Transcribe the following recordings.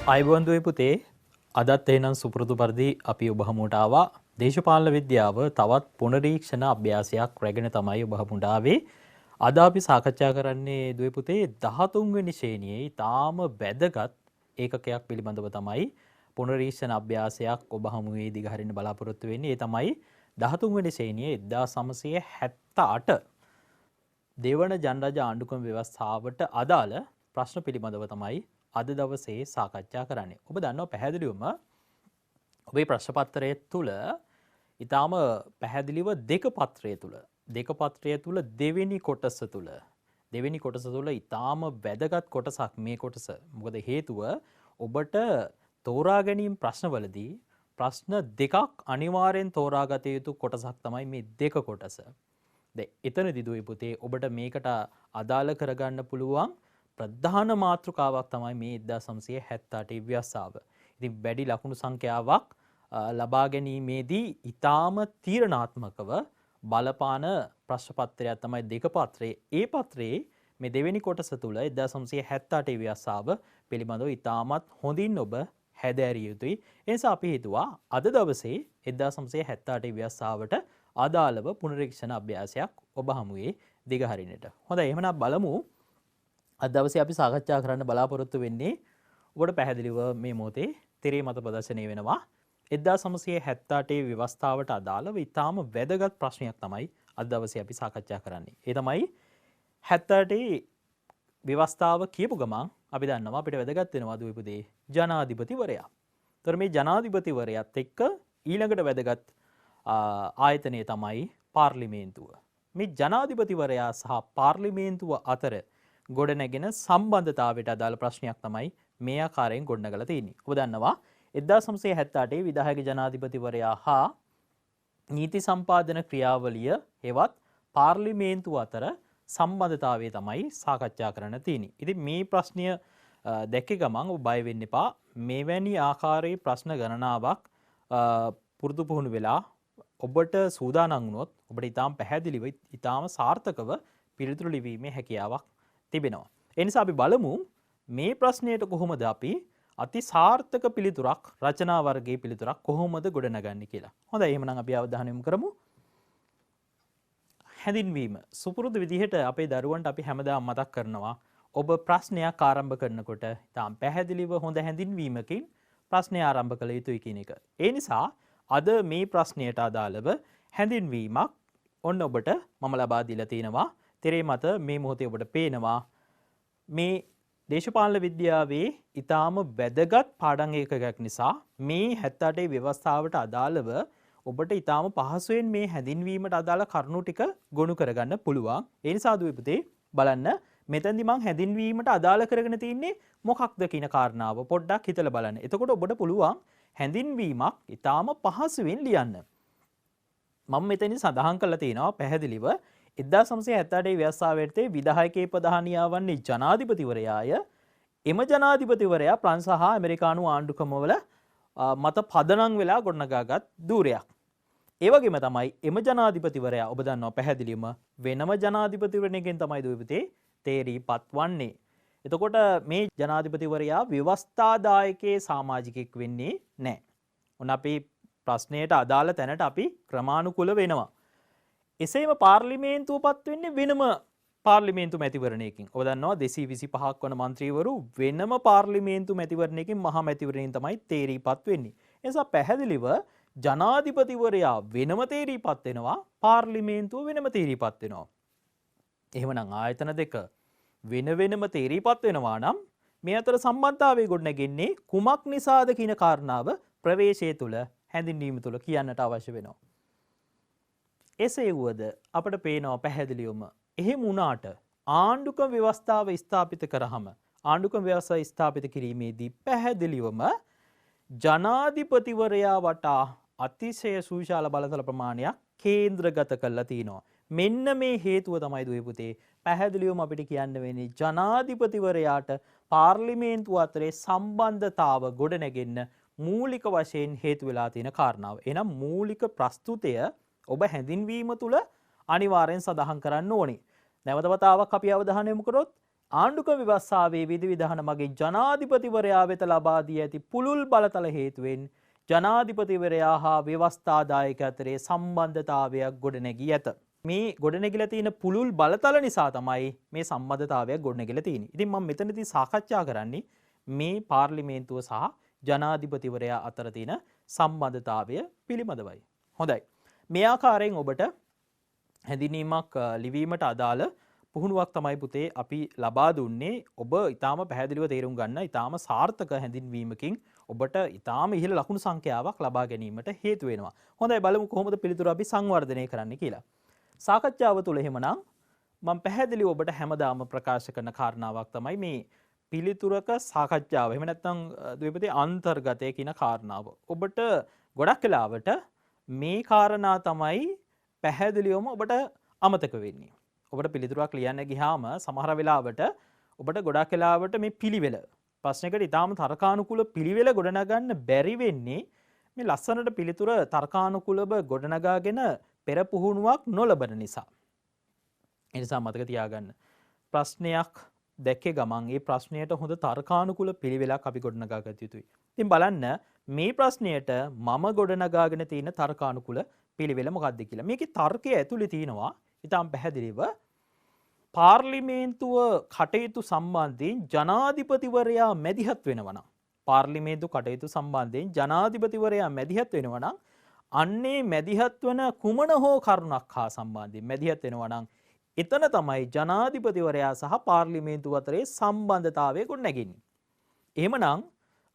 අයිබෝන් දුවේ පුතේ අදත් එහෙනම් සුපුරුදු පරිදි අපි ඔබ හමුවට ආවා දේශපාලන විද්‍යාව තවත් පුනරීක්ෂණ අභ්‍යාසයක් රැගෙන තමයි ඔබ හමුවට ආවේ. අද අපි සාකච්ඡා කරන්නේ දුවේ පුතේ 13 වෙනි ශ්‍රේණියේ ඊටාම වැදගත් ඒකකයක් පිළිබඳව තමයි පුනරීක්ෂණ අභ්‍යාසයක් ඔබ හමුවේ දිගහරින්න බලාපොරොත්තු වෙන්නේ. ඒ තමයි 13 වෙනි ශ්‍රේණියේ 1978 දෙවන ජනරජ ආණ්ඩුක්‍රම ව්‍යවස්ථාවට අදාළ ප්‍රශ්න පිළිබඳව තමයි අද දවසේ සාකච්ඡා කරන්නේ. ඔබ දන්නවා පැහැදිලිවම ඔබේ ප්‍රශ්න පත්‍රය තුල ඊටාම පැහැදිලිව දෙක පත්‍රය තුල දෙවෙනි කොටස තුල ඊටාම වැදගත් කොටසක් මේ කොටස. මොකද හේතුව ඔබට තෝරා ගැනීම ප්‍රශ්නවලදී ප්‍රශ්න දෙකක් අනිවාර්යෙන් තෝරාගත යුතු කොටසක් තමයි මේ දෙක කොටස. එතනදී දුවේ පුතේ ඔබට මේකට අදාළ කරගන්න පුළුවන් ප්‍රධාන මාතෘකාවක් තමයි මේ 1978 ව්‍යවස්ථාව. ඉතින් වැඩි ලකුණු සංඛ්‍යාවක් ලබා ගැනීමේදී ඊටාම තීරණාත්මකව බලපාන ප්‍රශ්න පත්‍රයක් තමයි දෙක පත්‍රයේ. ඒ පත්‍රයේ මේ දෙවෙනි කොටස තුල 1978 ව්‍යවස්ථාව පිළිබඳව ඊටාමත් හොඳින් ඔබ හැදෑරිය යුතුයි. ඒ නිසා අපි හිතුවා අද දවසේ 1978 ව්‍යවස්ථාවට අදාළව පුනරීක්ෂණ අභ්‍යාසයක් ඔබ හමුවේ දිගහරින්නට. හොඳයි එහෙනම් බලමු අද දවසේ අපි සාකච්ඡා කරන්න බලාපොරොත්තු වෙන්නේ ඔබට පැහැදිලිව මේ මොහොතේ තිරේ මත ප්‍රදර්ශනය වෙනවා 1978 ව්‍යවස්ථාවට අදාළව ඉතාම වැදගත් ප්‍රශ්නයක් තමයි අද දවසේ අපි සාකච්ඡා කරන්නේ. ඒ තමයි 78 ව්‍යවස්ථාව කියපු ගමන් අපි දන්නවා අපිට වැදගත් වෙනවා දුවේපුතේ ජනාධිපතිවරයා. ඒතර මේ ජනාධිපතිවරයාත් එක්ක ඊළඟට වැදගත් ආයතනය තමයි පාර්ලිමේන්තුව. මේ ජනාධිපතිවරයා සහ පාර්ලිමේන්තුව අතර ගොඩනැගෙන සම්බන්ධතාවයට අදාළ ප්‍රශ්නයක් තමයි මේ ආකාරයෙන් ගොඩනගලා තියෙන්නේ. ඔබ දන්නවා 1978 විධායක ජනාධිපතිවරයා හා නීති සම්පාදන ක්‍රියාවලිය හෙවත් පාර්ලිමේන්තුව අතර සම්බන්ධතාවය තමයි සාකච්ඡා කරන්න තියෙන්නේ. ඉතින් මේ ප්‍රශ්නය දැක්ක ගමන් ඔබ බය වෙන්න එපා. මෙවැනි ආකාරයේ ප්‍රශ්න ගණනාවක් පුරුදු පුහුණු වෙලා ඔබට සූදානම් වුණොත් ඔබට ඊටාම පැහැදිලිව ඊටාම සාර්ථකව පිළිතුරු ලිවීමේ හැකියාවක් තිබෙනවා. ඒ නිසා අපි බලමු මේ ප්‍රශ්නයට කොහොමද අපි අති සාර්ථක පිළිතුරක් රචනා වර්ගයේ පිළිතුරක් කොහොමද ගොඩනගන්නේ කියලා. හොඳයි එහෙනම් අපි අවධානය යොමු කරමු. හැඳින්වීම. සුපුරුදු විදිහට අපේ දරුවන්ට අපි හැමදාම මතක් කරනවා ඔබ ප්‍රශ්නයක් ආරම්භ කරනකොට ඊටාම පැහැදිලිව හොඳ හැඳින්වීමකින් ප්‍රශ්නය ආරම්භ කළ යුතුයි කියන එක. ඒ නිසා අද මේ ප්‍රශ්නයට අදාළව හැඳින්වීමක් ඔන්න ඔබට මම ලබා දීලා තිනවා. තිරේ මත මේ මොහොතේ ඔබට පේනවා මේ දේශපාලන විද්‍යාවේ ඊටාම වැදගත් පාඩම් ඒකකයක් නිසා මේ 78 ව්‍යවස්ථාවට අදාළව ඔබට ඊටාම පහසුවෙන් මේ හැඳින්වීමට අදාළ කරුණු ටික ගොනු කරගන්න පුළුවන්. ඒ නිසා දුවේ පුතේ බලන්න මෙතෙන්දි මම හැඳින්වීමට අදාළ කරගෙන තින්නේ මොකක්ද කියන කාරණාව පොඩ්ඩක් හිතලා බලන්න. එතකොට ඔබට පුළුවන් හැඳින්වීමක් ඊටාම පහසුවෙන් ලියන්න. මම මෙතනින් සඳහන් කරලා තියෙනවා පැහැදිලිව 1978 ව්‍යවස්ථාවේ විධායකයේ ප්‍රධානියා වන්නේ ජනාධිපතිවරයාය. එම ජනාධිපතිවරයා ප්‍රංශ හා ඇමරිකානු ආණ්ඩුක්‍රමවල මත පදනම් වෙලා ගොඩනගාගත් ධූරයක්. ඒ වගේම තමයි එම ජනාධිපතිවරයා ඔබ දන්නවා පැහැදිලිවම වෙනම ජනාධිපතිවරණයකින් තමයි දුවපතේ තේරීපත් වන්නේ. එතකොට මේ ජනාධිපතිවරයා ව්‍යවස්ථාදායකයේ සමාජිකෙක් වෙන්නේ නැහැ. ඔන්න අපේ ප්‍රශ්නයට අදාළ තැනට අපි ක්‍රමානුකූල වෙනවා. එසේම පාර්ලිමේන්තුව පත් වෙන්නේ වෙනම පාර්ලිමේන්තු මැතිවරණයකින්. ඔබ දන්නවා 225ක් වන മന്ത്രിවරු වෙනම පාර්ලිමේන්තු මැතිවරණයකින් මහා මැතිවරණයෙන් තමයි තේරීපත් වෙන්නේ. ඒ නිසා පැහැදිලිව ජනාධිපතිවරයා වෙනම තේරීපත් වෙනවා, පාර්ලිමේන්තුව වෙනම තේරීපත් වෙනවා. එහෙමනම් ආයතන දෙක වෙන වෙනම තේරීපත් වෙනවා නම් මේ අතර සම්බන්ධතාවය ගොඩනැගෙන්නේ කුමක් නිසාද කියන කාරණාව ප්‍රවේශය තුල හැඳින්වීම තුල කියන්නට අවශ්‍ය වෙනවා. එසේ වුවද අපට පේනවා පැහැදිලිවම එහෙම වුණාට ආණ්ඩුක්‍රම ව්‍යවස්ථාව ස්ථාපිත කරාම ආණ්ඩුක්‍රම ව්‍යවස්ථාව ස්ථාපිත කිරීමේදී පැහැදිලිවම ජනාධිපතිවරයා වටා අතිශය සුවිශාල බලතල ප්‍රමාණයක් කේන්ද්‍රගත කරලා තිනවා. මෙන්න මේ හේතුව තමයි දුවේ පුතේ පැහැදිලිවම අපිට කියන්න වෙන්නේ ජනාධිපතිවරයාට පාර්ලිමේන්තුව අතරේ සම්බන්ධතාව ගොඩනැගෙන්න මූලික වශයෙන් හේතු වෙලා තියෙන කාරණාව. එහෙනම් මූලික ප්‍රස්තුතය ඔබ හැඳින්වීම තුළ අනිවාර්යෙන් සඳහන් කරන්න ඕනේ. නැවත වතාවක් අපි අවධානය යොමු කරොත් ආණ්ඩුක ව්‍යවස්ථාවේ විධිවිධාන මගින් ජනාධිපතිවරයා වෙත ලබා දී ඇති පුළුල් බලතල හේතුවෙන් ජනාධිපතිවරයා හා ව්‍යවස්ථාදායක අතරේ සම්බන්ධතාවයක් ගොඩනැගී ඇත. මේ ගොඩනැගිලා තියෙන පුළුල් බලතල නිසා තමයි මේ සම්බන්ධතාවයක් ගොඩනැගිලා තියෙන්නේ. ඉතින් මම මෙතනදී සාකච්ඡා කරන්නේ මේ පාර්ලිමේන්තුව සහ ජනාධිපතිවරයා අතර තියෙන සම්බන්ධතාවය පිළිබඳවයි. හොඳයි. මේ ආකාරයෙන් ඔබට හැඳිනීමක් ලිවීමට අදාළ පුහුණුවක් තමයි පුතේ අපි ලබා දුන්නේ. ඔබ ඊටාම පැහැදිලිව තේරුම් ගන්න ඊටාම සාර්ථක හැඳින්වීමකින් ඔබට ඊටාම ඉහළ ලකුණු සංඛ්‍යාවක් ලබා ගැනීමට හේතු වෙනවා. හොඳයි බලමු කොහොමද පිළිතුරු අපි සංවර්ධනය කරන්න කියලා. සාකච්ඡාව තුළ එහෙමනම් මම පැහැදිලිව ඔබට හැමදාම ප්‍රකාශ කරන කාරණාවක් තමයි මේ පිළිතුරක සාකච්ඡාව. එහෙම නැත්නම් ද්විපදී අන්තර්ගතය කියන කාරණාව. ඔබට ගොඩක් වෙලාවට මේ කාරණා තමයි පැහැදිලිවම ඔබට අමතක වෙන්නේ. ඔබට පිළිතුරක් ලියන්න ගියාම සමහර වෙලාවට ඔබට ගොඩක් වෙලාවට මේ පිළිවෙල ප්‍රශ්නයකට ඊටාම තර්කානුකූල පිළිවෙල ගොඩනගන්න බැරි වෙන්නේ මේ ලස්සනට පිළිතුර තර්කානුකූලව ගොඩනගාගෙන පෙර පුහුණුවක් නොලබන නිසා. ඒ නිසා මතක තියාගන්න ප්‍රශ්නයක් දැක්කේ ගමන් ඒ ප්‍රශ්නයට හොඳ තර්කානුකූල පිළිවෙලක් අපි ගොඩනගා ගත යුතුයි. ඉතින් බලන්න මේ ප්‍රශ්නයට මම ගොඩනගාගෙන තියෙන තර්කානුකූල පිළිවෙල මොකක්ද කියලා. මේකේ තර්කය ඇතුලේ තියෙනවා ඊටාම් පැහැදිලිව පාර්ලිමේන්තුව කටයුතු සම්බන්ධයෙන් ජනාධිපතිවරයා මැදිහත් වෙනවා නම් පාර්ලිමේන්තු කටයුතු සම්බන්ධයෙන් ජනාධිපතිවරයා මැදිහත් වෙනවා නම් අන්නේ මැදිහත් වන කුමන හෝ කරුණක් හා සම්බන්ධයෙන් මැදිහත් වෙනවා නම් එතන තමයි ජනාධිපතිවරයා සහ පාර්ලිමේන්තුව අතරේ සම්බන්ධතාවය ගොඩනැගෙන්නේ. එහෙමනම්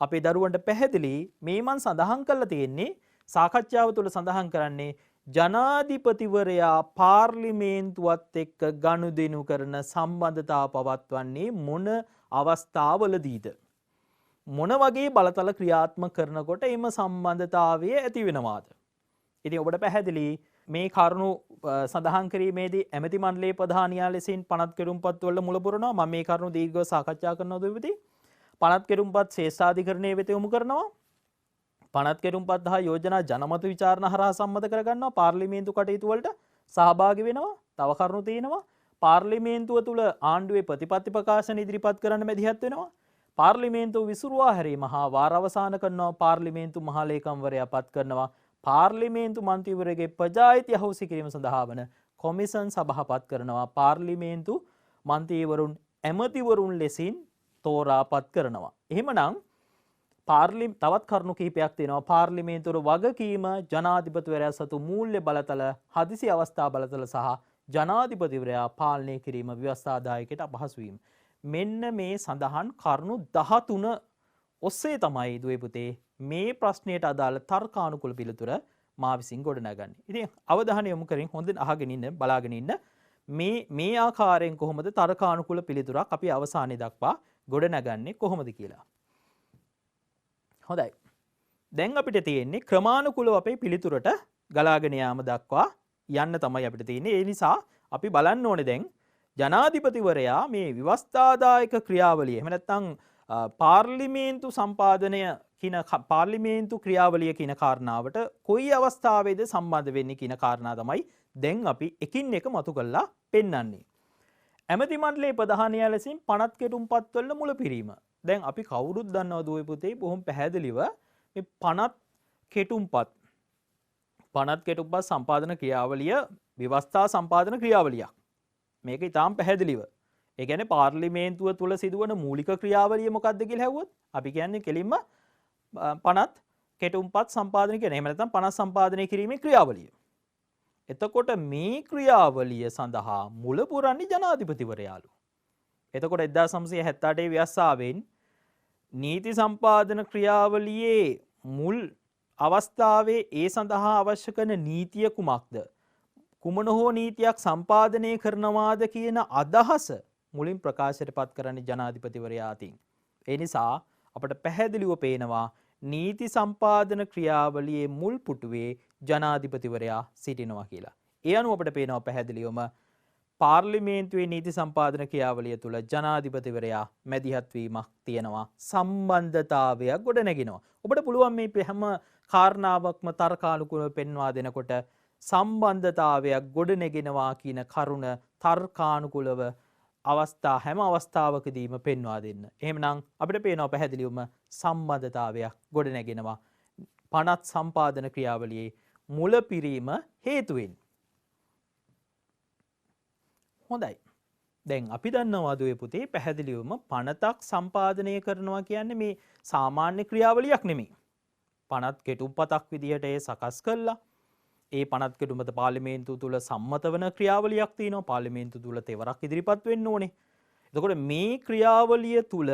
අපේ දරුවන්ට පැහැදිලි මේ මන් සඳහන් කරලා තියෙන්නේ සාකච්ඡාව තුළ සඳහන් කරන්නේ ජනාධිපතිවරයා පාර්ලිමේන්තුවත් එක්ක ගනුදෙනු කරන සම්බන්ධතාව පවත්වන්නේ මොන අවස්ථාවලදීද? මොන වගේ බලතල ක්‍රියාත්මක කරනකොට එම සම්බන්ධතාවය ඇති වෙනවාද? ඉතින් ඔබට පැහැදිලි මේ කරුණු සඳහන් කිරීමේදී ඇමති මණ්ඩලයේ ප්‍රධානියා ලෙසින් පනත් කෙරුම්පත් වල මුල පුරනවා. මම මේ කරුණු දීර්ඝව සාකච්ඡා කරනවා දෙවිදී. පනත් කෙරුම්පත් ශ්‍රේෂ්ඨාධිකරණයේ වෙත යොමු කරනවා. පනත් කෙරුම්පත් හා යෝජනා ජනමත විචාරණ හරහා සම්මත කරගන්නවා. පාර්ලිමේන්තු කටයුතු වලට සහභාගී වෙනවා. තව කරුණු තියෙනවා. පාර්ලිමේන්තුව තුල ආණ්ඩුවේ ප්‍රතිපත්ති ප්‍රකාශන ඉදිරිපත් කරන්න මැදිහත් වෙනවා. පාර්ලිමේන්තුව විසුරුවා හැරීම හා වාර අවසන් කරනවා. පාර්ලිමේන්තු මහ ලේකම්වරයා පත් කරනවා. පාර්ලිමේන්තු මන්ත්‍රීවරයාගේ ප්‍රජායිතිය හවුසි කිරීම සඳහා වන කොමිෂන් සභාපත් කරනවා. පාර්ලිමේන්තු මන්ත්‍රීවරුන් ඇමතිවරුන් ලෙසින් තෝරාපත් කරනවා. එහෙමනම් තවත් කරුණු කිහිපයක් තියෙනවා. පාර්ලිමේන්තුවර වගකීම ජනාධිපතිවරයා සතු මූල්‍ය බලතල හදිසි අවස්ථා බලතල සහ ජනාධිපතිවරයා පාලනය කිරීම ව්‍යවස්ථාදායකයට අපහසු වීම. මෙන්න මේ සඳහන් කරුණු 13 ඔස්සේ තමයි දුවේ පුතේ මේ ප්‍රශ්නයට අදාළ තර්කානුකූල පිළිතුර මා විසින් ගොඩනගන්නේ. ඉතින් අවධානය යොමු කරමින් හොඳින් අහගෙන ඉන්න බලාගෙන ඉන්න මේ ආකාරයෙන් කොහොමද තර්කානුකූල පිළිතුරක් අපි අවසානයේ දක්වා ගොඩනගන්නේ කොහොමද කියලා. හොඳයි. දැන් අපිට තියෙන්නේ ක්‍රමානුකූලව අපේ පිළිතුරට ගලාගෙන යාම දක්වා යන්න තමයි අපිට තියෙන්නේ. ඒ නිසා අපි බලන්න ඕනේ දැන් ජනාධිපතිවරයා මේ ව්‍යවස්ථාදායක ක්‍රියාවලිය එහෙම නැත්නම් පාර්ලිමේන්තු සම්පාදනය කියන පාර්ලිමේන්තු ක්‍රියාවලිය කියන කාරණාවට කොයි අවස්ථාවේද සම්බන්ධ වෙන්නේ කියන කාරණා තමයි දැන් අපි එකින් එක මතු කරලා පෙන්වන්නේ. ඇමති මණ්ඩලයේ ප්‍රධානියා ලෙසින් පනත් කෙටුම්පත් වල මුලපිරීම. දැන් අපි කවුරුත් දන්නවා දුවේ පුතේ බොහොම පැහැදිලිව මේ පනත් කෙටුම්පත් සම්පාදන ක්‍රියාවලිය ව්‍යවස්ථා සම්පාදන ක්‍රියාවලියක්. මේක ඉතාම පැහැදිලිව. ඒ කියන්නේ පාර්ලිමේන්තුව තුල සිදුවන මූලික ක්‍රියාවලිය මොකක්ද කියලා ඇහුවොත් අපි කියන්නේ කෙලින්ම පනත් කෙටුම්පත් සම්පාදනය කියන. එහෙම නැත්නම් පනත් සම්පාදනය කිරීමේ ක්‍රියාවලිය. එතකොට මේ ක්‍රියාවලිය සඳහා මුල පුරන්නේ ජනාධිපතිවරයාලු. එතකොට 1978 ව්‍යවස්ථාවෙන් නීති සම්පාදන ක්‍රියාවලියේ මුල් අවස්ථාවේ ඒ සඳහා අවශ්‍ය කරන නීතිය කුමක්ද? කුමන හෝ නීතියක් සම්පාදනය කරනවාද කියන අදහස මුලින් ප්‍රකාශයට පත් කරන්නේ ජනාධිපතිවරයා අතින්. ඒ නිසා අපට පැහැදිලිව පේනවා නීති සම්පාදන ක්‍රියාවලියේ මුල් පුටුවේ ජනාධිපතිවරයා සිටිනවා කියලා. ඒ අනුව අපට පේනවා පැහැදිලිවම පාර්ලිමේන්තුවේ නීති සම්පාදන ක්‍රියාවලිය තුළ ජනාධිපතිවරයා මැදිහත් වීමක් තියෙනවා. සම්බන්ධතාවයක් ගොඩනැගෙනවා. ඔබට පුළුවන් මේ හැම කාරණාවක්ම තර්කානුකූලව පෙන්වා දෙනකොට සම්බන්ධතාවයක් ගොඩනැගෙනවා කියන කරුණ තර්කානුකූලව අවස්ථා හැම අවස්ථාවකදීම පෙන්වා දෙන්න. එහෙමනම් අපිට පේනවා පැහැදිලිවම සම්බන්ධතාවයක් ගොඩ නැගෙනවා පනත් සම්පාදන ක්‍රියාවලියේ මුල පිරීම හේතුවෙන්. හොඳයි. දැන් අපි දන්නවා දුවේ පුතේ පැහැදිලිවම පනතක් සම්පාදනය කරනවා කියන්නේ මේ සාමාන්‍ය ක්‍රියාවලියක් නෙමෙයි. පනත් කෙටුම්පතක් විදිහට ඒ සකස් කළා. ඒ පනත් කෙටුම්පත පාර්ලිමේන්තුව තුල සම්මත වන ක්‍රියාවලියක් තියෙනවා. පාර්ලිමේන්තුව තුල තෙවරක් ඉදිරිපත් වෙන්න ඕනේ. එතකොට මේ ක්‍රියාවලිය තුල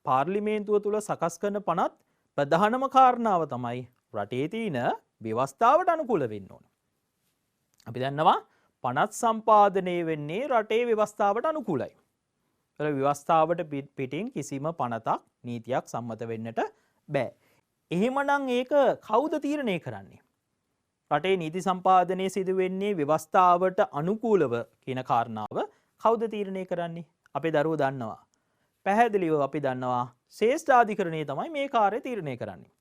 පාර්ලිමේන්තුව තුල සකස් කරන පනත් ප්‍රධානම කාරණාව තමයි රටේ තියෙන ව්‍යවස්ථාවට අනුකූල වෙන්න ඕනේ. අපි දන්නවා පනත් සම්පාදනය වෙන්නේ රටේ ව්‍යවස්ථාවට අනුකූලයි. ඒ ව්‍යවස්ථාවට පිටින් කිසිම පනතක් නීතියක් සම්මත වෙන්නට බෑ. එහෙමනම් ඒක කවුද තීරණය කරන්නේ? රටේ නීති සම්පාදනය සිදු වෙන්නේ ව්‍යවස්ථාවට අනුකූලව කියන කාරණාව කවුද තීරණය කරන්නේ? අපේ දරුවෝ දන්නවා. පැහැදිලිව අපි දන්නවා ශ්‍රේෂ්ඨාධිකරණය තමයි මේ කාර්යය තීරණය කරන්නේ.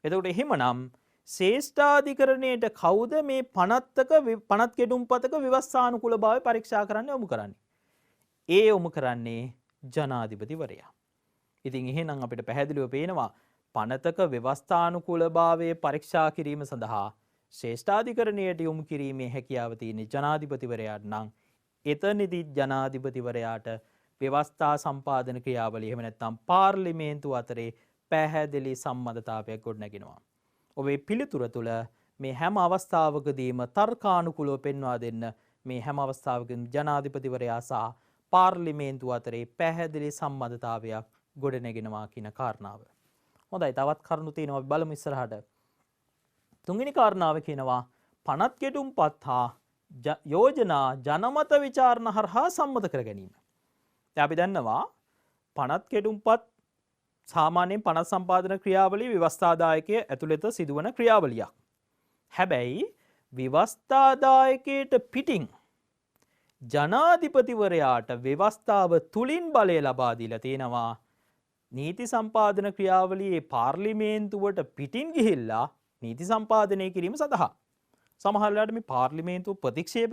එතකොට එහෙමනම් ශ්‍රේෂ්ඨාධිකරණයට කවුද මේ පනත් කෙටුම්පතක ව්‍යවස්ථානුකූලභාවය පරීක්ෂා කරන්න යොමු කරන්නේ? ඒ යොමු කරන්නේ ජනාධිපතිවරයා. ඉතින් එහෙනම් අපිට පැහැදිලිව පේනවා පනතක ව්‍යවස්ථානුකූලභාවය පරීක්ෂා කිරීම සඳහා ශ්‍රේෂ්ඨාධිකරණයට යොමු කිරීමේ හැකියාව තියෙන ජනාධිපතිවරයාට නම් එතනදී ජනාධිපතිවරයාට ව්‍යවස්ථා සම්පාදන ක්‍රියාවලිය එහෙම නැත්නම් පාර්ලිමේන්තුව අතරේ පැහැදිලි සම්මතතාවයක් ගොඩනගෙනවා. ඔබේ පිළිතුර තුළ මේ හැම අවස්ථාවකදීම තර්කානුකූලව පෙන්වා දෙන්න මේ හැම අවස්ථාවකදීම ජනාධිපතිවරයා සහ පාර්ලිමේන්තුව අතරේ පැහැදිලි සම්මතතාවයක් ගොඩනගෙනවා කියන කාරණාව. හොඳයි, තවත් කරුණු තියෙනවා අපි බලමු ඉස්සරහට. තුන්වෙනි කාරණාව කියනවා පනත් කෙටුම්පත් හා යෝජනා ජනමත විචාරණ හරහා සම්මත කර ගැනීම. දැන් අපි දන්නවා පනත් කෙටුම්පත් සාමාන්‍යයෙන් පනත් සම්පාදන ක්‍රියාවලිය ව්‍යවස්ථාදායකය ඇතුළත සිදුවන ක්‍රියාවලියක්. හැබැයි ව්‍යවස්ථාදායකයට පිටින් ජනාධිපතිවරයාට ව්‍යවස්ථාව තුලින් බලය ලබා දීලා තියෙනවා නීති සම්පාදන ක්‍රියාවලියේ පාර්ලිමේන්තුවට පිටින් ගිහිල්ලා නීති සම්පාදනය කිරීම සඳහා. සමහර වෙලාවට මේ පාර්ලිමේන්තුව ප්‍රතික්ෂේප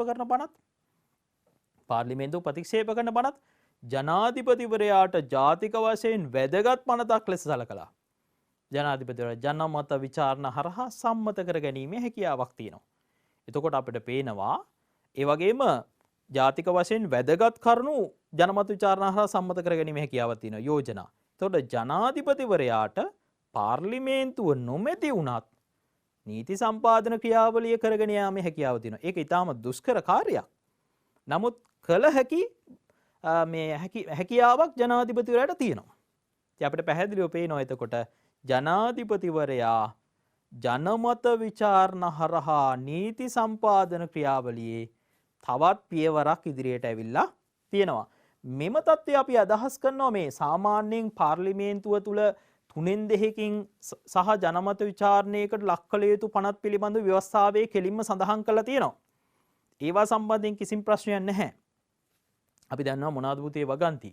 කරන පනත් ජනාධිපතිවරයාට ජාතික වශයෙන් වැදගත් පනතක් ලෙස සලකලා ජනාධිපතිවරයා ජනමත විචාරණ හරහා සම්මත කර ගැනීමේ හැකියාවක් තියෙනවා. එතකොට අපිට පේනවා ඒ වගේම ජාතික වශයෙන් වැදගත් කරුණු ජනමත විචාරණ හරහා සම්මත කර ගැනීමේ හැකියාවක් තියෙනවා යෝජනා. එතකොට ජනාධිපතිවරයාට පාර්ලිමේන්තුව නොමැති වුණත් නීති සම්පාදන ක්‍රියාවලිය කරගෙන යාමේ හැකියාව තියෙනවා. ඒක ඊටාම දුෂ්කර කාර්යයක්. නමුත් කළ හැකි හැකියාවක් ජනාධිපතිවරයාට තියෙනවා. ඉතින් අපිට පැහැදිලිව පේනවා එතකොට ජනාධිපතිවරයා ජනමත විචාරණ හරහා නීති සම්පාදන ක්‍රියාවලියේ තවත් පියවරක් ඉදිරියට ඇවිල්ලා තියෙනවා. මෙම තත්ත්වය අපි අදහස් කරනවා මේ සාමාන්‍යයෙන් පාර්ලිමේන්තුව තුළ 3/2කින් සහ ජනමත විචාරණයකට ලක් කළ යුතු පනත් පිළිබඳ ව්‍යවස්ථාවේ කෙලින්ම සඳහන් කරලා තියෙනවා. ඒවා සම්බන්ධයෙන් කිසිම ප්‍රශ්නයක් නැහැ. අපි දන්නවා මොනවද පුතේ වගන්ති.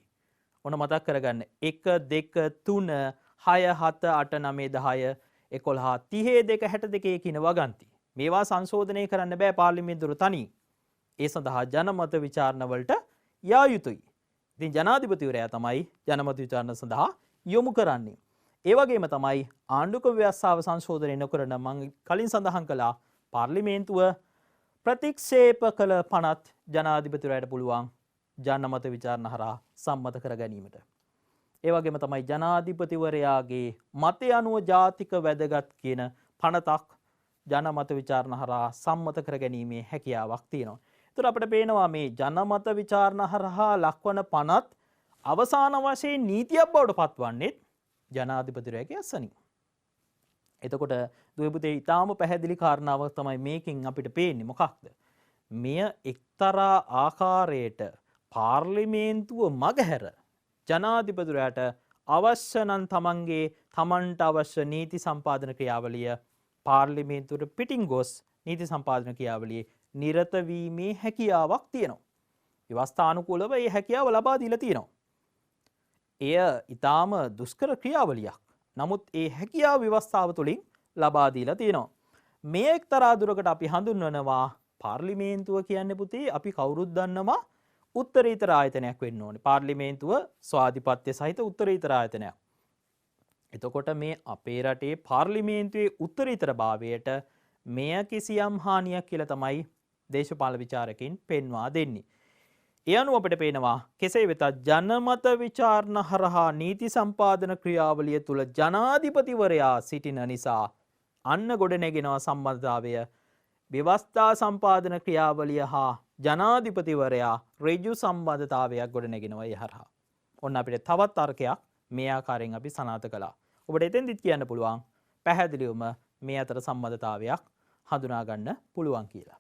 ඔන්න මතක් කරගන්න 1 2 3 6 7 8 9 10 11 32 62 කියන වගන්ති. මේවා සංශෝධනය කරන්න බෑ පාර්ලිමේන්තුව තනි. ඒ සඳහා ජනමත විචාරණ වලට යා යුතුයි. ඉතින් ජනාධිපතිවරයා තමයි ජනමත විචාරණ සඳහා යොමු කරන්නේ. ඒ වගේම තමයි ආණ්ඩුක ව්‍යවස්ථාව සංශෝධනය නොකරන මම කලින් සඳහන් කළා පාර්ලිමේන්තුව ප්‍රතික්ෂේප කළ පනත් ජනාධිපතිවරයාට පුළුවන් ජනමත විචාරණ හරහා සම්මත කර ගැනීමට. ඒ වගේම තමයි ජනාධිපතිවරයාගේ මතය අනුව ජාතික වැදගත් කියන පනතක් ජනමත විචාරණ හරහා සම්මත කර ගැනීමේ හැකියාවක් තියෙනවා. ඒතර අපිට පේනවා මේ ජනමත විචාරණ හරහා ලක්වන පනත් අවසාන වශයෙන් නීතියක් බවට පත්වන්නේ ජනාධිපතිවරයාගේ අසනින්. එතකොට දුවේ පුතේ ඊටාම පැහැදිලි කාරණාවක් තමයි මේකෙන් අපිට පේන්නේ මොකක්ද? මෙය එක්තරා ආකාරයට පාර්ලිමේන්තුව මගහැර ජනාධිපතිවරයාට අවශ්‍ය නම් තමන්ට අවශ්‍ය නීති සම්පාදන ක්‍රියාවලිය පාර්ලිමේන්තුවට පිටින් ගොස් නීති සම්පාදන ක්‍රියාවලියේ නිරත වීමේ හැකියාවක් තියෙනවා. ව්‍යවස්ථානුකූලව මේ හැකියාව ලබා දීලා තියෙනවා. එය ඊටාම දුෂ්කර ක්‍රියාවලියක්. නමුත් ඒ හැකියාව ව්‍යවස්ථාව තුළින් ලබා දීලා තියෙනවා. මේ එක්තරා දුරකට අපි හඳුන්වනවා පාර්ලිමේන්තුව කියන්නේ පුතේ අපි කවුරුත් දන්නවා උත්තරීතර ආයතනයක් වෙන්න ඕනේ. පාර්ලිමේන්තුව ස්වාධිපත්‍ය සහිත උත්තරීතර ආයතනයක්. එතකොට මේ අපේ රටේ පාර්ලිමේන්තුවේ උත්තරීතර භාවයට මෙය කිසියම් හානියක් කියලා තමයි දේශපාලන විචාරකයින් පෙන්වා දෙන්නේ. ඒ අනුව අපිට පේනවා කෙසේ වෙතත් ජනමත විචාරණ හරහා නීති සම්පාදන ක්‍රියාවලිය තුල ජනාධිපතිවරයා සිටින නිසා අන්න ගොඩනැගෙනවා සම්බන්ධතාවය ව්‍යවස්ථා සම්පාදන ක්‍රියාවලිය හා ජනාධිපතිවරයා ඍජු සම්බන්ධතාවයක් ගොඩනැගෙනවා ඒ හරහා. ඔන්න අපිට තවත් තර්කයක් මේ ආකාරයෙන් අපි සනාථ කළා. ඔබට එතෙන්දිත් කියන්න පුළුවන් පැහැදිලිවම මේ අතර සම්බන්ධතාවයක් හඳුනා ගන්න පුළුවන් කියලා.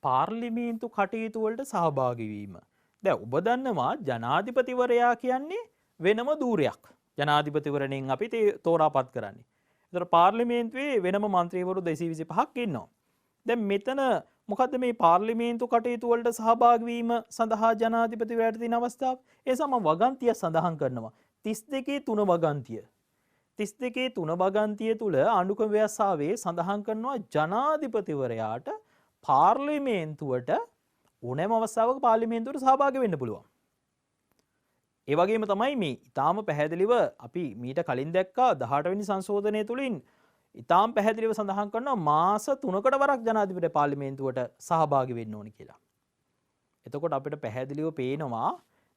පාර්ලිමේන්තු කටයුතු වලට සහභාගී වීම. දැන් ඔබ දන්නවා ජනාධිපතිවරයා කියන්නේ වෙනම ධූරයක්. ජනාධිපතිවරණයෙන් අපි තෝරාපත් කරන්නේ. ඒතර පාර්ලිමේන්තුවේ වෙනම മന്ത്രിවරු 225ක් ඉන්නවා. දැන් මෙතන මොකද්ද මේ පාර්ලිමේන්තු කටයුතු වලට සහභාගී වීම සඳහා ජනාධිපතිවරයාට තියෙන අවස්ථාව? ඒ සම වගන්තිය සඳහන් කරනවා. 32 වගන්තිය. 32 වගන්තිය තුල ආණ්ඩුක්‍රම ව්‍යවස්ථාවේ සඳහන් කරනවා ජනාධිපතිවරයාට පාර්ලිමේන්තුවට ඕනෑම අවස්ථාවක පාර්ලිමේන්තුවට සහභාගී වෙන්න පුළුවන්. ඒ වගේම තමයි මේ ඊටාම පැහැදිලිව අපි මීට කලින් දැක්කා 18 වෙනි සංශෝධනය තුලින් ඊටාම පැහැදිලිව සඳහන් කරනවා මාස 3කට වරක් ජනාධිපති පාර්ලිමේන්තුවට සහභාගී වෙන්න ඕනි කියලා. එතකොට අපිට පැහැදිලිව පේනවා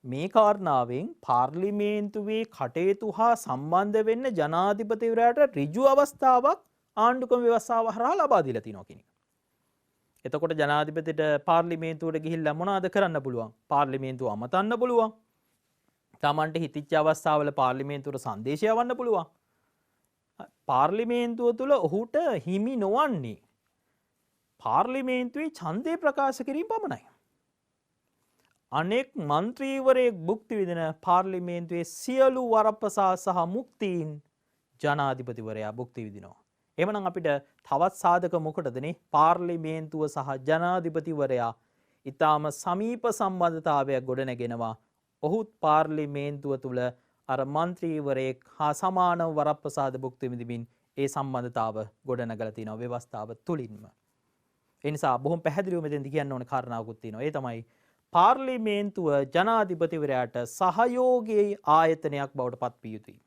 මේ කාරණාවෙන් පාර්ලිමේන්තුවේ කටයුතු හා සම්බන්ධ වෙන්න ජනාධිපතිවරයාට ඍජු අවස්ථාවක් ආණ්ඩුක්‍රම ව්‍යවස්ථාව හරහා ලබා දීලා තිනවා කියන එක. එතකොට ජනාධිපතිට පාර්ලිමේන්තුවට ගිහිල්ලා මොනවද කරන්න පුළුවන්? පාර්ලිමේන්තුව අමතන්න පුළුවන්. තමන්ට හිතිච්ච අවස්ථාවල පාර්ලිමේන්තුවට සංදේශය යවන්න පුළුවන්. පාර්ලිමේන්තුව තුළ ඔහුට හිමි නොවන්නේ පාර්ලිමේන්තුවේ ඡන්දය ප්‍රකාශ කිරීම පමණයි. අනෙක් മന്ത്രിවරයෙක් භුක්ති විඳින පාර්ලිමේන්තුවේ සියලු වරප්‍රසා සහ මුක්තීන් ජනාධිපතිවරයා භුක්ති විඳිනවා. එහෙමනම් අපිට තවත් සාධක මොකටදනේ? පාර්ලිමේන්තුව සහ ජනාධිපතිවරයා ඊටාම සමීප සම්බන්ධතාවයක් ගොඩනගෙනවා. ඔහුත් පාර්ලිමේන්තුව තුළ අර മന്ത്രിවරයෙක් හා සමානව වරප්‍රසාද භුක්ති විඳින්මින් ඒ සම්බන්ධතාව ගොඩනගලා තිනවා ව්‍යවස්ථාව තුලින්ම. ඒ නිසා බොහොම පැහැදිලිව මෙතෙන්දි කියන්න ඕන කාරණාවකුත් තියෙනවා. ඒ තමයි පාර්ලිමේන්තුව ජනාධිපතිවරයාට සහයෝගී ආයතනයක් බවට පත් විය යුතුයි.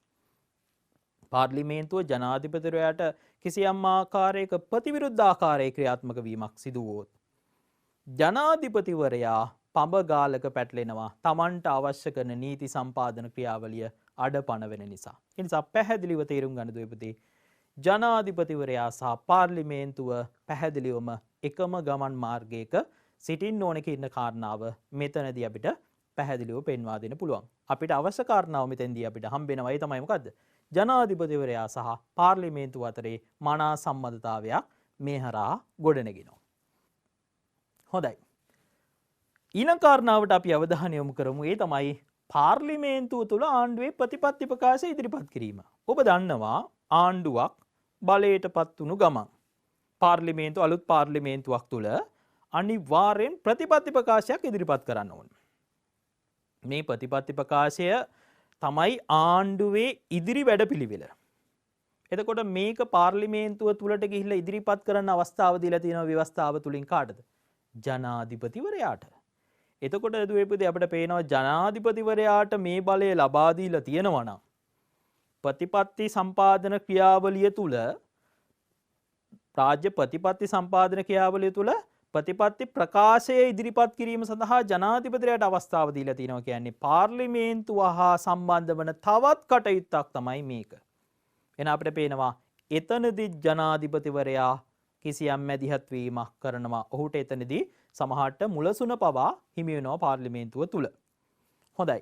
පාර්ලිමේන්තුව ජනාධිපතිවරයාට කිසියම් ආකාරයක ප්‍රතිවිරුද්ධ ආකාරයක ක්‍රියාත්මක වීමක් සිදු වුවොත් ජනාධිපතිවරයා පඹගාලක පැටලෙනවා තමන්ට අවශ්‍ය කරන නීති සම්පාදන ක්‍රියාවලිය අඩපණ වෙන නිසා. ඒ නිසා පැහැදිලිව තේරුම් ගන්න දුවේපති ජනාධිපතිවරයා සහ පාර්ලිමේන්තුව පැහැදිලිවම එකම ගමන් මාර්ගයක සිටින්න ඕන කියන කාරණාව මෙතනදී අපිට පැහැදිලිව පෙන්වා දෙන්න පුළුවන්. අපිට අවශ්‍ය කාරණාව මෙතෙන්දී අපිට හම්බෙනවා. ඒ තමයි මොකද්ද? ජනාධිපතිවරයා සහ පාර්ලිමේන්තුව අතරේ මනා සම්බන්ධතාවයක් මේ හරහා ගොඩනගෙනවා. හොඳයි. ඊළඟ කාරණාවට අපි අවධානය යොමු කරමු. ඒ තමයි පාර්ලිමේන්තුව තුළ ආණ්ඩුවේ ප්‍රතිපත්ති ප්‍රකාශය ඉදිරිපත් කිරීම. ඔබ දන්නවා ආණ්ඩුවක් බලයට පත් වුණු ගමන් පාර්ලිමේන්තුව අලුත් පාර්ලිමේන්තුවක් තුළ අනිවාර්යෙන් ප්‍රතිපත්ති ප්‍රකාශයක් ඉදිරිපත් කරන්න ඕන. මේ ප්‍රතිපත්ති ප්‍රකාශය තමයි ආණ්ඩුවේ ඉදිරි වැඩපිළිවෙල. එතකොට මේක පාර්ලිමේන්තුව තුළට ගිහිල්ලා ඉදිරිපත් කරන්න අවස්ථාව දීලා තියෙනවා ව්‍යවස්ථාව තුලින් කාටද? ජනාධිපතිවරයාට. එතකොට දුවේපදී අපිට පේනවා ජනාධිපතිවරයාට මේ බලය ලබා දීලා තියෙනවා නම් ප්‍රතිපත්ති සම්පාදන ක්‍රියාවලිය තුල රාජ්‍ය ප්‍රතිපත්ති සම්පාදන ක්‍රියාවලිය තුල ප්‍රතිපත්ති ප්‍රකාශය ඉදිරිපත් කිරීම සඳහා ජනාධිපතිවරයාට අවස්ථාව දීලා තියෙනවා කියන්නේ පාර්ලිමේන්තුව හා සම්බන්ධ වන තවත් කටයුත්තක් තමයි මේක. එහෙනම් අපිට පේනවා එතනදී ජනාධිපතිවරයා කිසියම් මැදිහත් වීමක් කරනවා. ඔහුට එතනදී සමහරට මුලසුන පවා හිමි වෙනවා පාර්ලිමේන්තුව තුල. හොඳයි.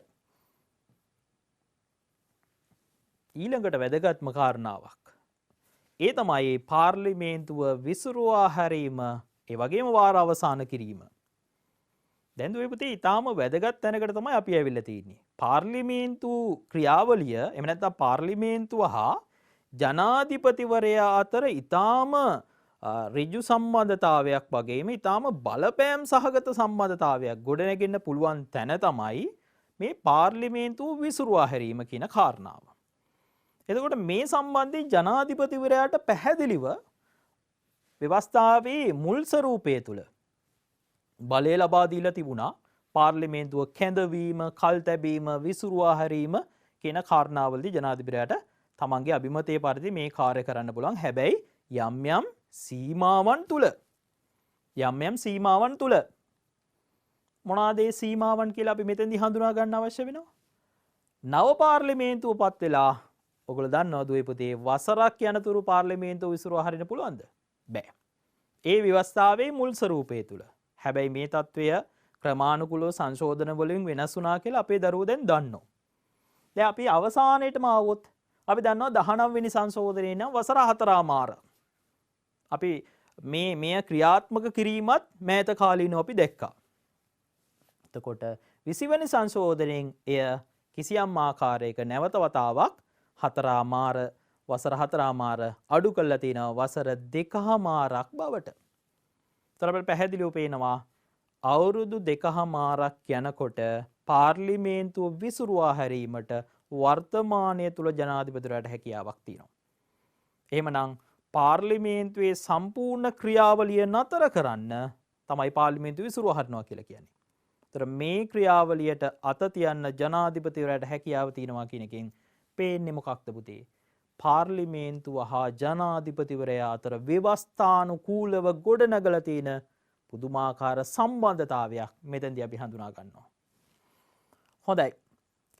ඊළඟට වැදගත්ම කාරණාවක්. ඒ තමයි පාර්ලිමේන්තුව විසිරුවා හැරීම, ඒ වගේම වාර අවසන් කිරීම. දැන් දුවේපුතේ ඊටාම වැදගත් තැනකට තමයි අපි ඇවිල්ලා තියෙන්නේ. පාර්ලිමේන්තු ක්‍රියාවලිය එහෙම නැත්නම් පාර්ලිමේන්තුව හා ජනාධිපතිවරයා අතර ඊටාම ඍජු සම්බන්ධතාවයක් වගේම ඊටාම බලපෑම් සහගත සම්බන්ධතාවයක් ගොඩනගෙන්න පුළුවන් තැන තමයි මේ පාර්ලිමේන්තුව විසිරුවා හැරීම කියන කාරණාව. එතකොට මේ සම්බන්ධයෙන් ජනාධිපතිවරයාට පැහැදිලිව ව්‍යවස්ථාවේ මුල් ස්වරූපය තුල බලය ලබා දීලා තිබුණා පාර්ලිමේන්තුව කැඳවීම, කල් තැබීම, විසුරුවා හැරීම කියන කාරණාවලදී ජනාධිපතියට තමන්ගේ අභිමතයේ පරිදි මේ කාර්ය කරන්න පුළුවන්. හැබැයි යම් යම් සීමාවන් තුල මොනවාද ඒ සීමාවන් කියලා අපි මෙතෙන්දී හඳුනා ගන්න අවශ්‍ය වෙනවා. නව පාර්ලිමේන්තුව පත් වෙලා ඔයගොල්ලෝ දන්නවද දුවේ පුතේ වසරක් යනතුරු පාර්ලිමේන්තුව විසිරුවා හරින්න පුළුවන්ද? බෑ. ඒ ව්‍යවස්ථාවේ මුල් ස්වරූපය තුල. හැබැයි මේ తත්වය ක්‍රමානුකූලව සංශෝධන වලින් වෙනස් වුණා කියලා අපේ දරුවෝ දැන් දන්නවා. දැන් අපි අවසානයේටම ආවොත් අපි දන්නවා 19 වෙනි සංශෝධනයේ නම් වසර 4මාර. අපි මේ ක්‍රියාත්මක කිරීමත් මෑත කාලීනව අපි දැක්කා. එතකොට 20 වෙනි සංශෝධනයෙන් එය කිසියම් ආකාරයක නැවත වතාවක් 4මාර වසර 4මාර අඩු කරලා තිනවා වසර 2මාරක් බවට. ඒතර අපිට පැහැදිලිව පේනවා අවුරුදු 2මාරක් යනකොට පාර්ලිමේන්තුව විසිරුවා හැරීමට වර්තමානයේ තුල ජනාධිපතිවරයාට හැකියාවක් තියෙනවා. එහෙමනම් පාර්ලිමේන්තුවේ සම්පූර්ණ ක්‍රියාවලිය නතර කරන්න තමයි පාර්ලිමේන්තුව විසිරුවා හරිනවා කියලා කියන්නේ. ඒතර මේ ක්‍රියාවලියට අත තියන්න ජනාධිපතිවරයාට හැකියාව තියෙනවා කියන එකෙන් පේන්නේ මොකක්ද පුතේ? පාර්ලිමේන්තුව හා ජනාධිපතිවරයා අතර ව්‍යවස්ථානුකූලව ගොඩනගලා තියෙන පුදුමාකාර සම්බන්ධතාවයක් මෙතෙන්දී අපි හඳුනා ගන්නවා. හොඳයි.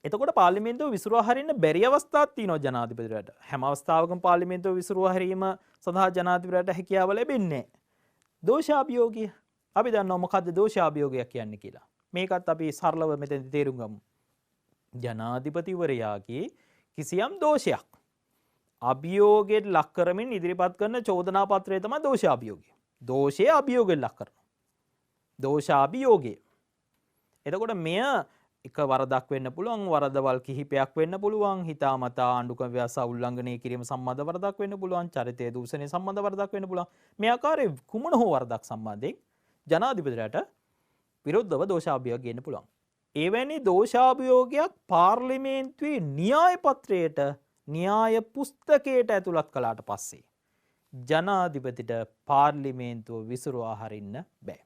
එතකොට පාර්ලිමේන්තුව විසිරුවා හරින්න බැරි අවස්ථාවක් තියෙනවා ජනාධිපතිවරයාට. හැම අවස්ථාවකම පාර්ලිමේන්තුව විසිරුවා හැරීම සඳහා ජනාධිපතිවරයාට හැකියාව ලැබෙන්නේ නැහැ. දෝෂාභියෝගය. අපි දන්නවා මොකද්ද දෝෂාභියෝගයක් කියන්නේ කියලා. මේකත් අපි සරලව මෙතෙන්දී තේරුම් ගමු. ජනාධිපතිවරයාගේ කිසියම් දෝෂයක් අභියෝගයට ලක් කරමින් ඉදිරිපත් කරන චෝදනා පත්‍රය තමයි දෝෂාභියෝගය. දෝෂයේ අභියෝගයට ලක් කරනවා. දෝෂාභියෝගය. එතකොට මෙය එක වරදක් වෙන්න පුළුවන්, වරදවල් කිහිපයක් වෙන්න පුළුවන්, හිතාමතා ආණ්ඩුක්‍රම ව්‍යවස්ථා උල්ලංඝනය කිරීම සම්බන්ධ වරදක් වෙන්න පුළුවන්, චරිතය දූෂණය සම්බන්ධ වරදක් වෙන්න පුළුවන්. මේ ආකාරයේ කුමන හෝ වරදක් සම්බන්ධයෙන් ජනාධිපතිට විරුද්ධව දෝෂාභියෝගයක් ගේන්න පුළුවන්. එවැනි දෝෂාභියෝගයක් පාර්ලිමේන්තුවේ න්‍යාය පත්‍රයට, න්‍යාය පුස්තකයට ඇතුළත් කළාට පස්සේ ජනාධිපතිට පාර්ලිමේන්තුව විසිරුවා හරින්න බෑ.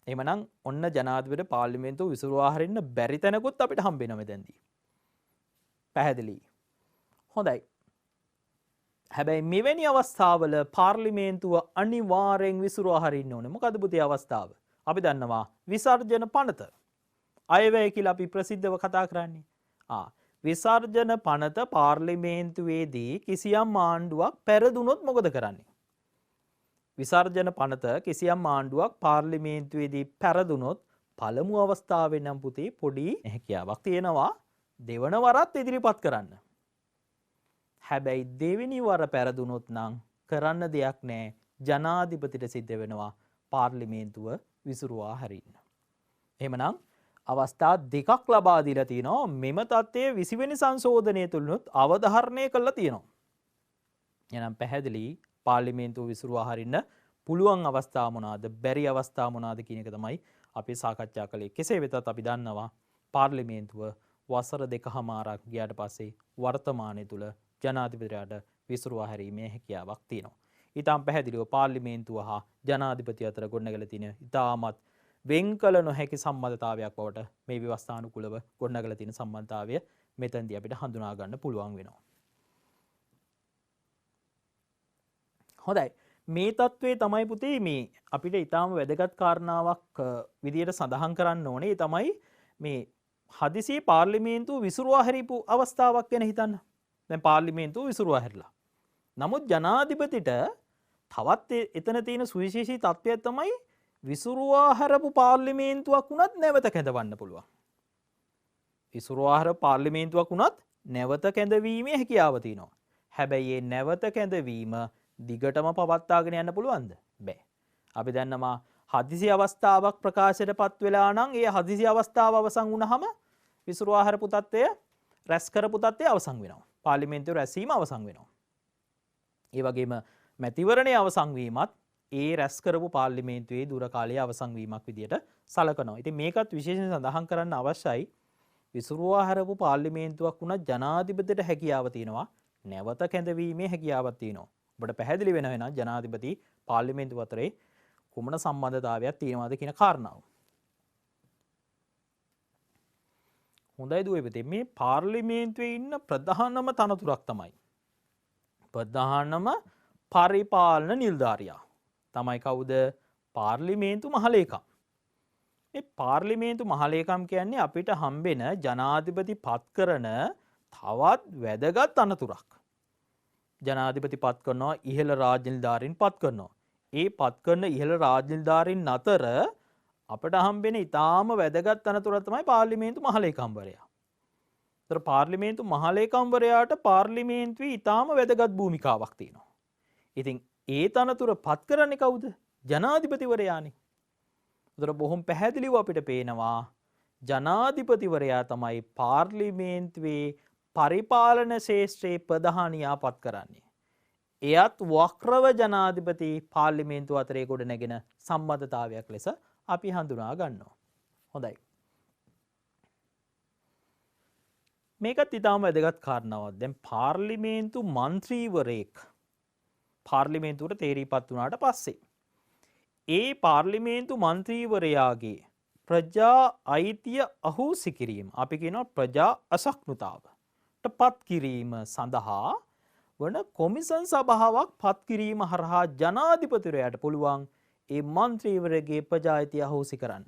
එහෙමනම් ඔන්න ජනාධිපතිට පාර්ලිමේන්තුව විසිරුවා හරින්න බැරි තැනකුත් අපිට හම්බ වෙනවා මෙතෙන්දී. පැහැදිලි. හොඳයි. හැබැයි මෙවැනි අවස්ථාවල පාර්ලිමේන්තුව අනිවාර්යෙන් විසිරුවා හරින්න ඕනේ. මොකද පුතේ අවස්ථාව? අපි දන්නවා විසර්ජන පනත. අයවැය කියලා අපි ප්‍රසිද්ධව කතා කරන්නේ. විසර්ජන පනත පාර්ලිමේන්තුවේදී කිසියම් ආණ්ඩුවක් පෙරදුනොත් මොකද කරන්නේ? විසර්ජන පනත කිසියම් ආණ්ඩුවක් පාර්ලිමේන්තුවේදී පෙරදුනොත් පළමු අවස්ථාවේ නම් පුතේ පොඩි හැකියාවක් තියෙනවා දෙවන වරත් ඉදිරිපත් කරන්න. හැබැයි දෙවෙනි වර පෙරදුනොත් නම් කරන්න දෙයක් නැහැ. ජනාධිපතිට සිද්ධ වෙනවා පාර්ලිමේන්තුව විසිරුවා හරින්න. එහෙමනම් අවස්ථා දෙකක් ලබා දීලා තිනවා. මෙම තත්ත්වයේ 20 වෙනි සංශෝධනය තුලනොත් අවධාරණය කළා තියෙනවා. එහෙනම් පැහැදිලි පාර්ලිමේන්තුව විසිරුවා හරින්න පුළුවන් අවස්ථා මොනවාද, බැරි අවස්ථා මොනවාද කියන එක තමයි අපි සාකච්ඡා කළේ. කෙසේ වෙතත් අපි දන්නවා පාර්ලිමේන්තුව වසර 2මාරක් ගියාට පස්සේ වර්තමානයේ තුල ජනාධිපතිට විසිරුවා හැරීමේ හැකියාවක් තියෙනවා. ඊටම පැහැදිලිව පාර්ලිමේන්තුව හා ජනාධිපති අතර ගොඩනැගලා තියෙන ඉතාමත් වෙන් කළ නොහැකි සම්බන්ධතාවයක් බවට මේ ව්‍යවස්ථානුකූලව ගොඩනගලා තියෙන සම්බන්ධතාවය මෙතෙන්දී අපිට හඳුනා ගන්න පුළුවන් වෙනවා. හොඳයි. මේ තත්වයේ තමයි පුතේ මේ අපිට ඊටාම වැදගත් කාරණාවක් විදියට සඳහන් කරන්න ඕනේ. ඒ තමයි මේ හදිසියේ පාර්ලිමේන්තුව විසිරුවා හැරීපු අවස්ථාවක් ගැන හිතන්න. දැන් පාර්ලිමේන්තුව විසිරුවා හැරිලා. නමුත් ජනාධිපතිට තවත් එතන තියෙන සුවිශේෂී තත්ත්වයක් තමයි විසිරුවා හැරපු පාර්ලිමේන්තුවක් වුණත් නැවත කැඳවන්න පුළුවන්. විසිරුවා හැරපු පාර්ලිමේන්තුවක් වුණත් නැවත කැඳවීමේ හැකියාව තියෙනවා. හැබැයි මේ නැවත කැඳවීම දිගටම පවත්වාගෙන යන්න පුළුවන්ද? බෑ. අපි දන්නවා හදිසි අවස්ථාවක් ප්‍රකාශයටපත් වෙලා නම් ඒ හදිසි අවස්ථාව අවසන් වුණාම විසිරුවා හැරපු තත්ත්වය රැස් කරපු තත්ත්වය අවසන් වෙනවා. පාර්ලිමේන්තුවේ රැස්වීම අවසන් වෙනවා. ඒ වගේම මැතිවරණයේ අවසන් වීමත් ඒ රැස් කරපු පාර්ලිමේන්තුවේ දුර කාලයේ අවසන් වීමක් විදියට සලකනවා. ඉතින් මේකත් විශේෂයෙන් සඳහන් කරන්න අවශ්‍යයි. විසිරුවා හැරපු පාර්ලිමේන්තුවක් වුණත් ජනාධිපතිට හැකියාව තියෙනවා. නැවත කැඳවීමේ හැකියාවක් තියෙනවා. ඔබට පැහැදිලි වෙනවා නම් ජනාධිපති පාර්ලිමේන්තුව අතරේ කුමන සම්බන්ධතාවයක් තියෙනවද කියන කාරණාව. හොඳයි දුවේ පුතේ මේ පාර්ලිමේන්තුවේ ඉන්න ප්‍රධානම තනතුරක් තමයි ප්‍රධානම පරිපාලන නිලධාරියා තමයි කවුද? පාර්ලිමේන්තු මහලේකම්. මේ පාර්ලිමේන්තු මහලේකම් කියන්නේ අපිට හම්බෙන ජනාධිපති පත් කරන තවත් වැදගත් අනතුරක්. ජනාධිපති පත් කරනවා ඉහළ රාජ්‍ය නිලධාරීන් පත් කරනවා. ඒ පත් කරන ඉහළ රාජ්‍ය නිලධාරීන් අතර අපට හම්බෙන ඉතාම වැදගත් අනතුරක් තමයි පාර්ලිමේන්තු මහලේකම්වරයා. ඒතර පාර්ලිමේන්තු මහලේකම්වරයාට පාර්ලිමේන්තුවේ ඉතාම වැදගත් භූමිකාවක් තියෙනවා. ඉතින් ඒ තනතුර පත් කරන්නේ කවුද? ජනාධිපතිවරයානේ. ඒතර බොහොම පැහැදිලිව අපිට පේනවා ජනාධිපතිවරයා තමයි පාර්ලිමේන්තුවේ පරිපාලන ශේෂ්ත්‍රයේ ප්‍රධානියා පත් කරන්නේ. එයත් වක්‍රව ජනාධිපති පාර්ලිමේන්තුව අතරේ ගොඩ නැගෙන සම්බන්ධතාවයක් ලෙස අපි හඳුනා ගන්නවා. හොඳයි. මේකත් ඉතාම වැදගත් කාරණාවක්. දැන් පාර්ලිමේන්තු මන්ත්‍රීවරයෙක් පාර්ලිමේන්තුවට තේරීපත් වුණාට පස්සේ ඒ පාර්ලිමේන්තු මන්ත්‍රීවරයාගේ ප්‍රජා අයිතිය අහෝසි කිරීම අපි කියනවා ප්‍රජා අසක්නුතාවට පත් කිරීම සඳහා වන කොමිසන් සභාවක් පත් කිරීම හරහා ජනාධිපතිවරයාට පුළුවන් ඒ මන්ත්‍රීවරයාගේ ප්‍රජා අයිතිය අහෝසි කරන්න.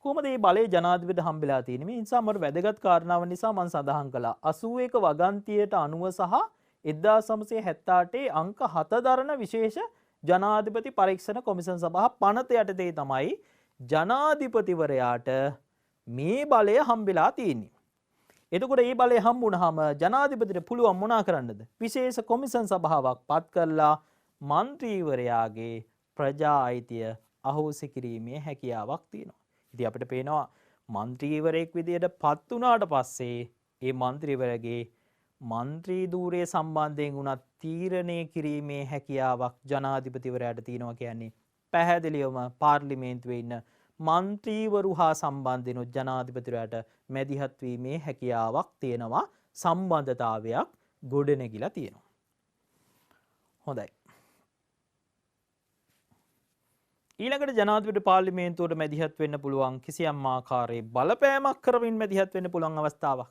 කොහොමද මේ බලය ජනාධිපතිට හම්බෙලා තියෙන්නේ? මේ නිසා මට වැදගත් කාරණාව නිසා මම සඳහන් කළා 81 වගන්තියට අනුව සහ 1978 අංක 7 දරන විශේෂ ජනාධිපති පරීක්ෂණ කොමිසන් සභාව පනත යටතේ තමයි ජනාධිපතිවරයාට මේ බලය හම්බෙලා තියෙන්නේ. එතකොට මේ බලය හම්බුනහම ජනාධිපතිට පුළුවන් මොනා කරන්නද? විශේෂ කොමිසන් සභාවක් පත් කරලා මන්ත්‍රීවරයාගේ ප්‍රජා අයිතිය අහෝසි කිරීමේ හැකියාවක් තියෙනවා. ඉතින් අපිට පේනවා මන්ත්‍රීවරයෙක් විදියට පත් වුණාට පස්සේ ඒ මන්ත්‍රීවරයාගේ මන්ත්‍රී ධූරය සම්බන්ධයෙන් උනත් තීරණය කිරීමේ හැකියාවක් ජනාධිපතිවරයාට තියෙනවා කියන්නේ පැහැදිලිවම පාර්ලිමේන්තුවේ ඉන්න මන්ත්‍රීවරු හා සම්බන්ධිනු ජනාධිපතිවරයාට මැදිහත් වීමේ හැකියාවක් තියෙනවා සම්බන්ධතාවයක් ගොඩනැගිලා තියෙනවා. හොඳයි. ඊළඟට ජනාධිපති පාර්ලිමේන්තුවට මැදිහත් වෙන්න පුළුවන් කිසියම් ආකාරයේ බලපෑමක් කරමින් මැදිහත් වෙන්න පුළුවන් අවස්ථාවක්.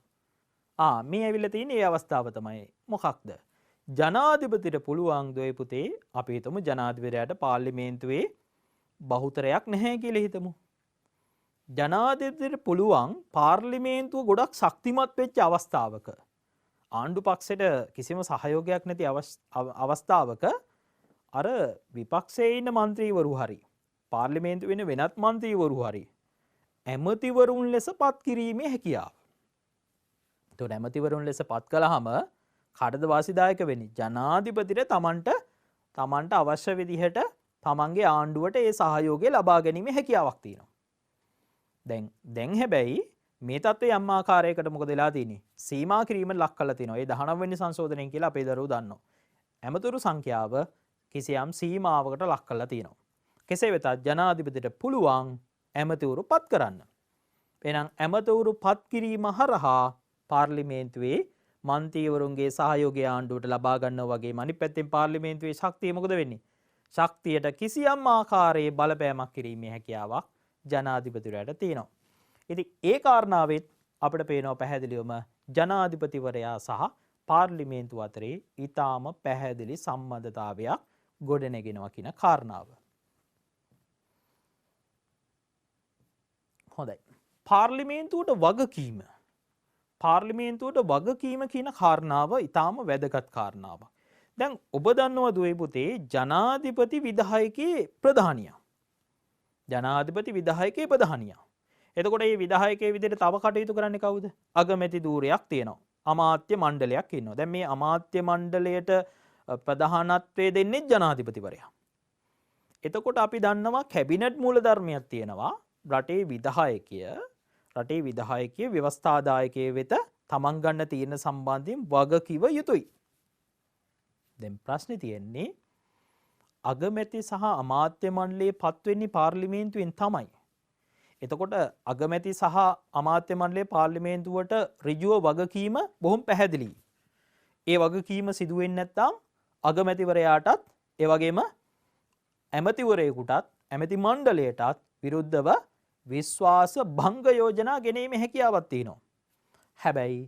මේ ඇවිල්ලා තියෙන ඒ අවස්ථාව තමයි මොකක්ද? ජනාධිපතිට පුළුවන් දොයි පුතේ අපි හිතමු ජනාධිපතියට පාර්ලිමේන්තුවේ බහුතරයක් නැහැ කියලා හිතමු. ජනාධිපතිට පුළුවන් පාර්ලිමේන්තුව ගොඩක් ශක්තිමත් වෙච්ච අවස්ථාවක ආණ්ඩු පක්ෂයට කිසිම සහයෝගයක් නැති අවස්ථාවක අර විපක්ෂයේ ඉන්න മന്ത്രിවරු හරි පාර්ලිමේන්තුවේ වෙන වෙනත් മന്ത്രിවරු හරි ඇමතිවරුන් ලෙස පත් කිරීමේ හැකියාව. එතකොට ඇමතිවරුන් ලෙස පත් කළාම කාටද වාසිදායක වෙන්නේ? ජනාධිපතිට තමන්ට අවශ්‍ය විදිහට තමන්ගේ ආණ්ඩුවට ඒ සහයෝගය ලබා ගැනීමේ හැකියාවක් තියෙනවා. දැන් හැබැයි මේ තත්ත්වය යම් ආකාරයකට මොකද වෙලා තියෙන්නේ? සීමා කිරීම ලක් කරලා තිනවා. ඒ 19 වෙනි සංශෝධනයෙන් කියලා අපේ දරුවෝ දන්නවා. ඇමතුරු සංඛ්‍යාව කිසියම් සීමාවකට ලක් කරලා තිනවා. කෙසේ වෙතත් ජනාධිපතිට පුළුවන් ඇමතිවරු පත් කරන්න. එහෙනම් ඇමතිවරු පත් කිරීම හරහා පාර්ලිමේන්තුවේ මන්ත්‍රීවරුන්ගේ සහයෝගය ආණ්ඩුවට ලබා ගන්නවා වගේම අනිත් පැත්තෙන් පාර්ලිමේන්තුවේ ශක්තිය මොකද වෙන්නේ? ශක්තියට කිසියම් ආකාරයේ බලපෑමක් කිරීමේ හැකියාවක් ජනාධිපතිවරයාට තියෙනවා. ඉතින් ඒ කාරණාවෙත් අපිට පේනවා පැහැදිලිවම ජනාධිපතිවරයා සහ පාර්ලිමේන්තුව අතරේ ඊටාම පැහැදිලි සම්බන්ධතාවයක් ගොඩනැගෙනවා කියන කාරණාව. හොඳයි. පාර්ලිමේන්තුවට වගකීම කියන කාරණාව ඊටාම වැදගත් කාරණාවක්. දැන් ඔබ දන්නවා දුවේ පුතේ ජනාධිපති විධායකයේ ප්‍රධානියා. එතකොට මේ විධායකයේ විදිහට තව කටයුතු කරන්නේ කවුද? අගමැති ධූරයක් තියෙනවා. අමාත්‍ය මණ්ඩලයක් ඉන්නවා. දැන් මේ අමාත්‍ය මණ්ඩලයට ප්‍රධානත්වයේ දෙන්නේ ජනාධිපතිවරයා. එතකොට අපි දන්නවා කැබිනට් මූලධර්මයක් තියෙනවා. රටේ විධායකය ව්‍යවස්ථාදායකයේ වෙත තමන් ගන්න තීරණ සම්බන්ධයෙන් වගකිව යුතුයි. දැන් ප්‍රශ්නේ තියෙන්නේ අගමැති සහ අමාත්‍ය මණ්ඩලයේ පත් වෙන්නේ පාර්ලිමේන්තුවෙන් තමයි. එතකොට අගමැති සහ අමාත්‍ය මණ්ඩලයේ පාර්ලිමේන්තුවට ඍජුව වගකීම බොහොම පැහැදිලියි. ඒ වගකීම සිදු වෙන්නේ නැත්නම් අගමැතිවරයාටත් ඒ වගේම ඇමතිවරයෙකුටත් ඇමති මණ්ඩලයටත් විරුද්ධව විශ්වාස භංග යෝජනා ගෙනීමේ හැකියාවක් තියෙනවා. හැබැයි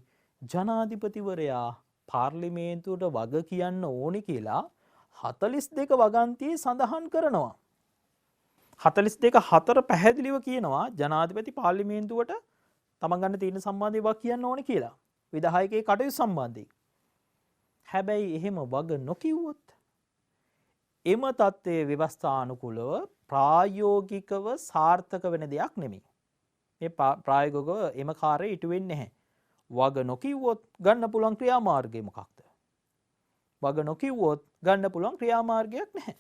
ජනාධිපතිවරයා පාර්ලිමේන්තුවට වග කියන්න ඕනි කියලා 42 වගන්තියේ සඳහන් කරනවා. 42 පැහැදිලිව කියනවා ජනාධිපති පාර්ලිමේන්තුවට තමන් ගන්න තියෙන සම්බන්ධය වග කියන්න ඕනි කියලා. විධායකයේ කටයුතු සම්බන්ධයෙන්. හැබැයි එහෙම වග නොකිව්වොත් එම තත්ත්වයේ ව්‍යවස්ථානුකූලව ප්‍රායෝගිකව සාර්ථක වෙන දෙයක් නෙමෙයි. මේ ප්‍රායෝගිකව එම කාර්යය ඉටු වෙන්නේ නැහැ. වග නොකිව්වොත් ගන්න පුළුවන් ක්‍රියාමාර්ගය මොකක්ද? වග නොකිව්වොත් ගන්න පුළුවන් ක්‍රියාමාර්ගයක් නැහැ.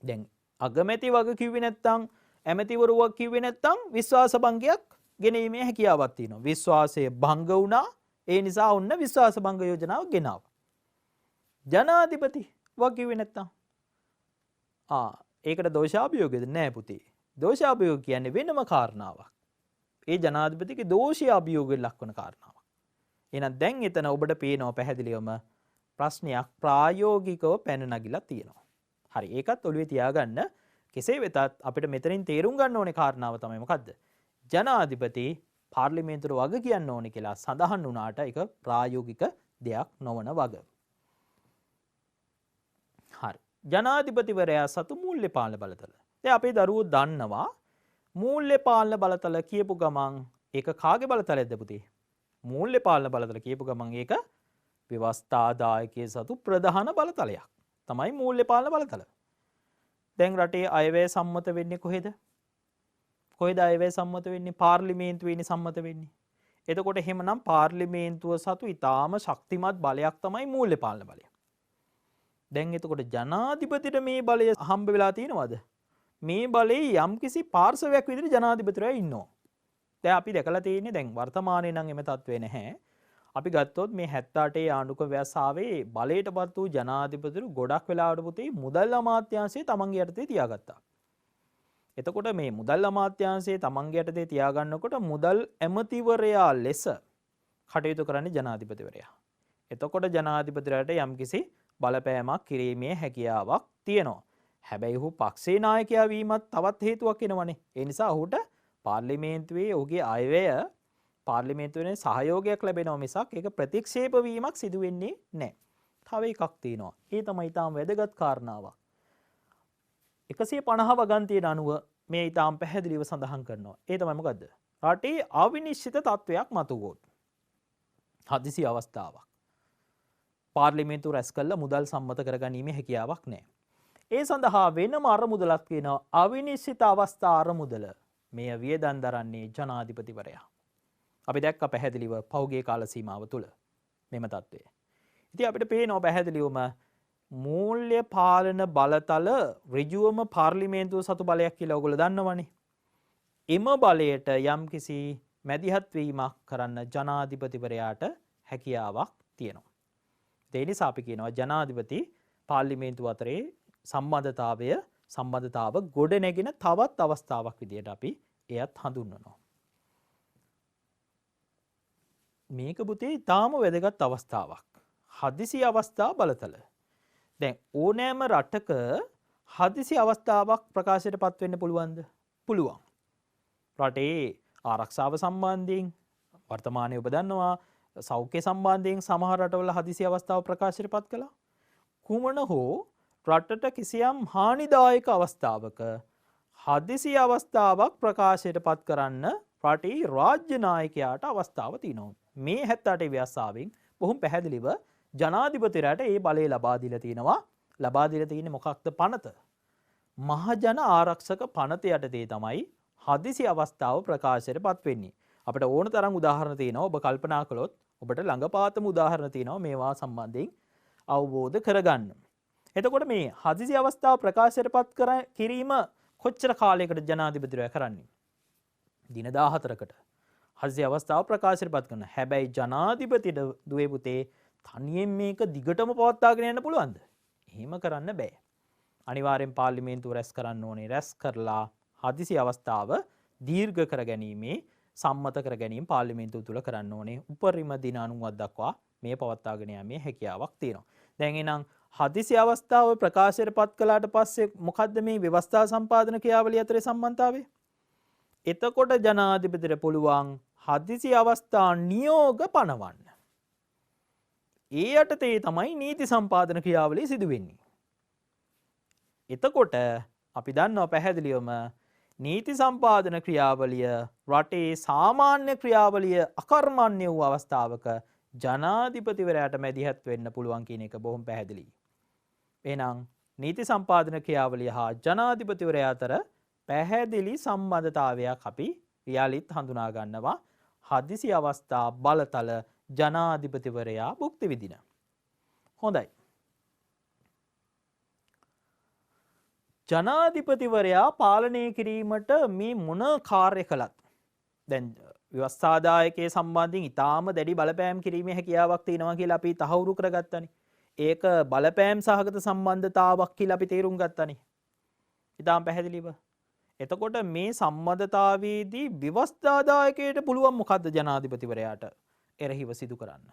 දැන් අගමැති වග කිව්වේ නැත්නම් ඇමතිවරු වග කිව්වේ නැත්නම් විශ්වාස භංගයක් ගෙනීමේ හැකියාවක් තියෙනවා. විශ්වාසය භංග වුණා. ඒ නිසා ඔන්න විශ්වාස භංග යෝජනාව ගෙනාවා. ජනාධිපති වග කිව්වේ නැත්නම් ඒකට දෝෂාභියෝගයද නෑ පුතේ. දෝෂාභියෝග කියන්නේ වෙනම කාරණාවක්. ඒ ජනාධිපතිගේ දෝෂය අභියෝගයෙන් ලක්වන කාරණාවක්. එහෙනම් දැන් එතන ඔබට පේනවා පැහැදිලිවම ප්‍රශ්නයක් ප්‍රායෝගිකව පැන නගිලා තියෙනවා. හරි ඒකත් ඔළුවේ තියාගන්න. කෙසේ වෙතත් අපිට මෙතනින් තේරුම් ගන්න ඕනේ කාරණාව තමයි මොකද්ද? ජනාධිපති පාර්ලිමේන්තුවට වග කියන්න ඕනේ කියලා සඳහන් වුණාට ඒක ප්‍රායෝගික දෙයක් නොවන වග. හරි. ජනාධිපතිවරයා සතු මූල්‍ය පාලන බලතල. දැන් අපේ දරුවෝ දන්නවා මූල්‍ය පාලන බලතල කියපු ගමන් ඒක කාගේ බලතලයක්ද පුතේ? මූල්‍ය පාලන බලතල කියපු ගමන් ඒක ව්‍යවස්ථාදායකයේ සතු ප්‍රධාන බලතලයක්. තමයි මූල්‍ය පාලන බලතල. දැන් රටේ අයවැය සම්මත වෙන්නේ කොහෙද? කොහෙද අයවැය සම්මත වෙන්නේ? පාර්ලිමේන්තුවේනේ සම්මත වෙන්නේ. එතකොට එහෙමනම් පාර්ලිමේන්තුව සතු ඊටාම ශක්තිමත් බලයක් තමයි මූල්‍ය පාලන බලය. දැන් එතකොට ජනාධිපතිට මේ බලය හම්බ වෙලා තියෙනවද? මේ බලයේ යම්කිසි පාර්ශවයක් විදිහට ජනාධිපතිරයා ඉන්නවා. දැන් අපි දැකලා තියෙන්නේ දැන් වර්තමානයේ නම් එම තත්ත්වේ නැහැ. අපි ගත්තොත් මේ 78 ආණ්ඩුක ව්‍යවස්ථාවේ බලයටපත් වූ ජනාධිපතිරු ගොඩක් වෙලාවට පුතේ මුදල් අමාත්‍යාංශයේ තමන්ගේ යටතේ තියාගත්තා. එතකොට මේ මුදල් අමාත්‍යාංශයේ තමන්ගේ යටතේ තියාගන්නකොට මුදල් ඇමතිවරයා ලෙස කටයුතු කරන්නේ ජනාධිපතිවරයා. එතකොට ජනාධිපතිරයාට යම්කිසි බලපෑමක් කිරීමේ හැකියාවක් තියෙනවා. හැබැයි ඔහු පක්ෂේ නායකයා වීමත් තවත් හේතුවක් වෙනවනේ. ඒ නිසා ඔහුට පාර්ලිමේන්තුවේ ඔහුගේ අයවැය පාර්ලිමේන්තුවේ සහයෝගයක් ලැබෙනවා මිසක් ඒක ප්‍රතික්ෂේප වීමක් සිදු වෙන්නේ නැහැ. තව එකක් තියෙනවා. ඒ තමයි ඊටාම් වැදගත් කාරණාවක්. 150 වගන්තියට අනුව මේ ඊටාම් පැහැදිලිව සඳහන් කරනවා. ඒ තමයි මොකද්ද? රටේ අවිනිශ්චිත තත්වයක් මතුවොත් හදිසි අවස්ථාවක්. පාර්ලිමේන්තුව රැස් කළ මුදල් සම්මත කරගැනීමේ හැකියාවක් නැහැ. ඒ සඳහා වෙනම අරමුදලක් කියනවා අවිනිශ්චිත අවස්ථා අරමුදල. මේ වියදම් දරන්නේ ජනාධිපතිවරයා. අපි දැක්ක පැහැදිලිව පහුගිය කාල සීමාව තුළ මෙම තත්ත්වය. ඉතින් අපිට පේනවා පැහැදිලිවම මූල්‍ය පාලන බලතල ඍජුවම පාර්ලිමේන්තුව සතු බලයක් කියලා ඔයගොල්ලෝ දන්නවනේ. එම බලයට යම්කිසි මැදිහත් වීමක් කරන්න ජනාධිපතිවරයාට හැකියාවක් තියෙනවා. ඒ නිසා අපි කියනවා ජනාධිපති පාර්ලිමේන්තුව අතරේ සම්බන්ධතාව ගොඩ නැගෙන තවත් අවස්ථාවක් විදියට අපි එයත් හඳුන්වනවා. මේක පුතේ ඊටාම වැදගත් අවස්ථාවක්. හදිසි අවස්ථා බලතල. දැන් ඕනෑම රටක හදිසි අවස්ථාවක් ප්‍රකාශයට පත් වෙන්න පුළුවන්ද? පුළුවන්. රටේ ආරක්ෂාව සම්බන්ධයෙන් වර්තමානයේ ඔබ දන්නවා සෞඛ්‍ය සම්බන්ධයෙන් සමහර රටවල හදිසි අවස්ථාව ප්‍රකාශයට පත් කළා. කුමන හෝ රටට කිසියම් හානිදායක අවස්ථාවක හදිසි අවස්ථාවක් ප්‍රකාශයට පත් කරන්න රටේ රාජ්‍ය නායකයාට අවස්ථාව තියෙනවා. මේ 78 ව්‍යවස්ථාවෙන් බොහොම පැහැදිලිව ජනාධිපතිරට ඒ බලය ලබා දීලා තියෙනවා. ලබා දීලා තියෙන්නේ මොකක්ද? පනත. මහජන ආරක්ෂක පනත යටතේ තමයි හදිසි අවස්ථාව ප්‍රකාශයට පත් වෙන්නේ. අපිට ඕන තරම් උදාහරණ තියෙනවා. ඔබ කල්පනා කළොත් ඔබට ළඟපාතම උදාහරණ තියෙනවා මේවා සම්බන්ධයෙන් අවබෝධ කරගන්න. එතකොට මේ හදිසි අවස්ථාව ප්‍රකාශයට පත් කිරීම කොච්චර කාලයකට ජනාධිපතිරයා කරන්නේ? දින 14කට හදිසි අවස්ථාව ප්‍රකාශයට පත් කරනවා. හැබැයි ජනාධිපතිට දුවේ පුතේ තනියෙන් මේක දිගටම පවත්වාගෙන යන්න පුළුවන්ද? එහෙම කරන්න බෑ. අනිවාර්යෙන් පාර්ලිමේන්තුව රැස් කරන්න ඕනේ. රැස් කරලා හදිසි අවස්ථාව දීර්ඝ කර ගැනීමේ සම්මත කර ගැනීම පාර්ලිමේන්තුව තුල කරන්න ඕනේ. උපරිම දින 90ක් දක්වා මේ පවත්වාගෙන යාමේ හැකියාවක් තියෙනවා. දැන් එනං හදිසි අවස්ථාව ප්‍රකාශයට පත් කළාට පස්සේ මොකද්ද මේ ව්‍යවස්ථා සම්පාදන ක්‍රියාවලිය අතරේ සම්බන්ධතාවය? එතකොට ජනාධිපතිට පුළුවන් හදිසි අවස්ථා නියෝග පනවන්න. ඒ යටතේ තමයි නීති සම්පාදන ක්‍රියාවලිය සිදු වෙන්නේ. එතකොට අපි දන්නවා පැහැදිලිවම නීති සම්පාදන ක්‍රියාවලිය රටේ සාමාන්‍ය ක්‍රියාවලිය අකර්මණ්‍ය වූ අවස්ථාවක ජනාධිපතිවරයාට මැදිහත් වෙන්න පුළුවන් කියන එක බොහොම පැහැදිලියි. එහෙනම් නීති සම්පාදන ක්‍රියාවලිය හා ජනාධිපතිවරයා අතර පැහැදිලි සම්බන්ධතාවයක් අපි යාලිත් හඳුනා ගන්නවා. හදිසි අවස්ථා බලතල ජනාධිපතිවරයා භුක්ති විඳින. හොඳයි. ජනාධිපතිවරයා පාලනය කිරීමට මේ මොන කාර්ය කළත් දැන් ව්‍යවස්ථාදායකයේ සම්බන්ධයෙන් ඊටාම දැඩි බලපෑම් කිරීමේ හැකියාවක් තියෙනවා කියලා අපි තහවුරු කරගත්තනේ. ඒක බලපෑම් සහගත සම්බන්ධතාවක් කියලා අපි තේරුම් ගත්තනේ. ඊටාම පැහැදිලිව. එතකොට මේ සම්බන්ධතාවයේදී ව්‍යවස්ථාදායකයට පුළුවන් මොකද්ද ජනාධිපතිවරයාට එරෙහිව සිදු කරන්න?